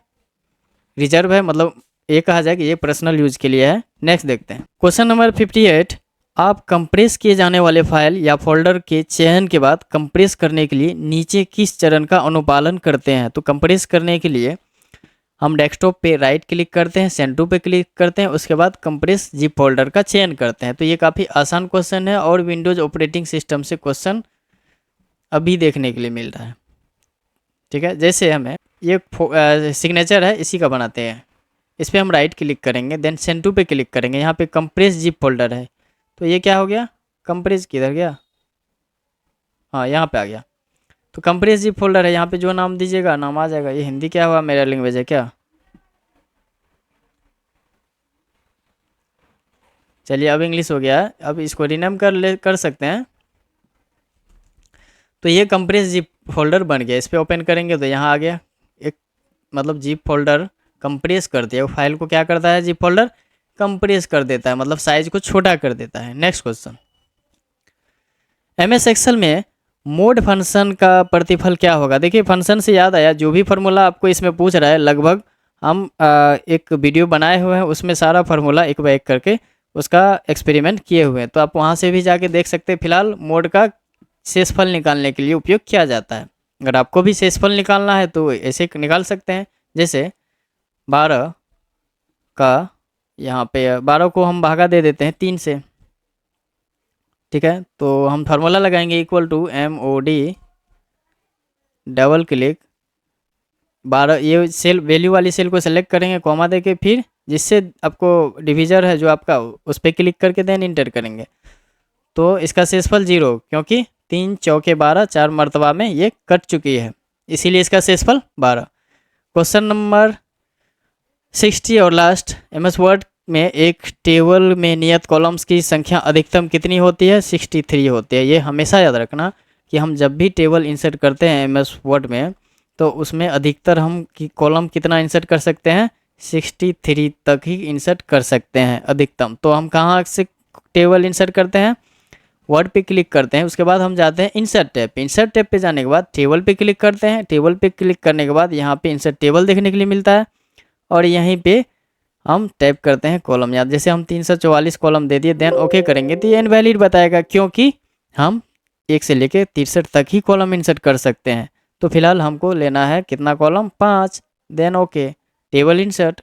रिजर्व है, मतलब ये कहा जाए कि ये पर्सनल यूज के लिए है। नेक्स्ट देखते हैं क्वेश्चन नंबर 58, आप कंप्रेस किए जाने वाले फाइल या फोल्डर के चयन के बाद कंप्रेस करने के लिए नीचे किस चरण का अनुपालन करते हैं। तो कंप्रेस करने के लिए हम डेस्कटॉप पे राइट क्लिक करते हैं, सेंड टू पे क्लिक करते हैं, उसके बाद कंप्रेस जिप फोल्डर का चयन करते हैं। तो ये काफ़ी आसान क्वेश्चन है और विंडोज ऑपरेटिंग सिस्टम से क्वेश्चन अभी देखने के लिए मिल रहा है, ठीक है। जैसे हमें ये सिग्नेचर है, इसी का बनाते हैं, इस पर हम राइट क्लिक करेंगे, देन सेंड टू पे क्लिक करेंगे। यहाँ पे कंप्रेस जिप फोल्डर है, तो ये क्या हो गया, कंप्रेस किधर गया, हाँ यहाँ पे आ गया। तो कंप्रेस जिप फोल्डर है, यहाँ पे जो नाम दीजिएगा नाम आ जाएगा। ये हिंदी क्या हुआ, मेरा लैंग्वेज है क्या। चलिए अब इंग्लिश हो गया है, अब इसको रीनेम कर सकते हैं। तो ये कंप्रेस जिप फोल्डर बन गया। इस पर ओपन करेंगे तो यहाँ आ गया एक, मतलब जिप फोल्डर कंप्रेस कर दिया। फाइल को क्या करता है, जिप फोल्डर कंप्रेस कर देता है, मतलब साइज को छोटा कर देता है। नेक्स्ट क्वेश्चन, MS एक्सेल में मोड फंक्शन का प्रतिफल क्या होगा। देखिए फंक्शन से याद आया, जो भी फार्मूला आपको इसमें पूछ रहा है लगभग हम एक वीडियो बनाए हुए हैं, उसमें सारा फार्मूला एक बाय एक करके उसका एक्सपेरिमेंट किए हुए हैं, तो आप वहाँ से भी जाके देख सकते हैं। फिलहाल मोड का शेषफल निकालने के लिए उपयोग किया जाता है। अगर आपको भी शेषफल निकालना है तो ऐसे निकाल सकते हैं। जैसे 12 का, यहाँ पे 12 को हम भागा दे देते हैं 3 से, ठीक है। तो हम फार्मूला लगाएंगे equal to MOD double click 12, ये सेल वैल्यू वाली सेल को सेलेक्ट करेंगे, कॉमा देके, फिर जिससे आपको डिविजर है जो आपका, उस पर क्लिक करके देन इंटर करेंगे। तो इसका शेषफल 0, क्योंकि 3 चौके 12, 4 मरतबा में ये कट चुकी है, इसीलिए इसका शेषफल 12। क्वेश्चन नंबर 60 और लास्ट, MS वर्ड में एक टेबल में नियत कॉलम्स की संख्या अधिकतम कितनी होती है, 63 होती है। ये हमेशा याद रखना कि हम जब भी टेबल इंसर्ट करते हैं MS वर्ड में, तो उसमें अधिकतर हम कॉलम कितना इंसर्ट कर सकते हैं, 63 तक ही इंसर्ट कर सकते हैं अधिकतम। तो हम कहाँ से टेबल इंसर्ट करते हैं, वर्ड पे क्लिक करते हैं, उसके बाद हम जाते हैं इंसर्ट टैब पे। इंसर्ट टैब पे जाने के बाद टेबल पे क्लिक करते हैं। टेबल पे क्लिक करने के बाद यहाँ पे इंसर्ट टेबल देखने के लिए मिलता है, और यहीं पे हम टैप करते हैं कॉलम। याद, जैसे हम 344 कॉलम दे दिए, देन ओके करेंगे तो ये इनवैलिड बताएगा, क्योंकि हम 1 से लेके 63 तक ही कॉलम इंसर्ट कर सकते हैं। तो फिलहाल हमको लेना है कितना column, 5, then okay table insert.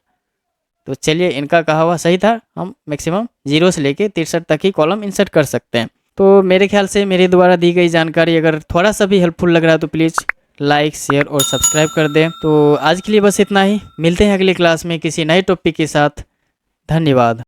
तो चलिए इनका कहा हुआ सही था, हम मैक्सिमम 0 से लेके 63 तक ही कॉलम इंसर्ट कर सकते हैं। तो मेरे ख्याल से मेरे द्वारा दी गई जानकारी अगर थोड़ा सा भी हेल्पफुल लग रहा है तो प्लीज़ लाइक, शेयर और सब्सक्राइब कर दें। तो आज के लिए बस इतना ही, मिलते हैं अगली क्लास में किसी नए टॉपिक के साथ। धन्यवाद।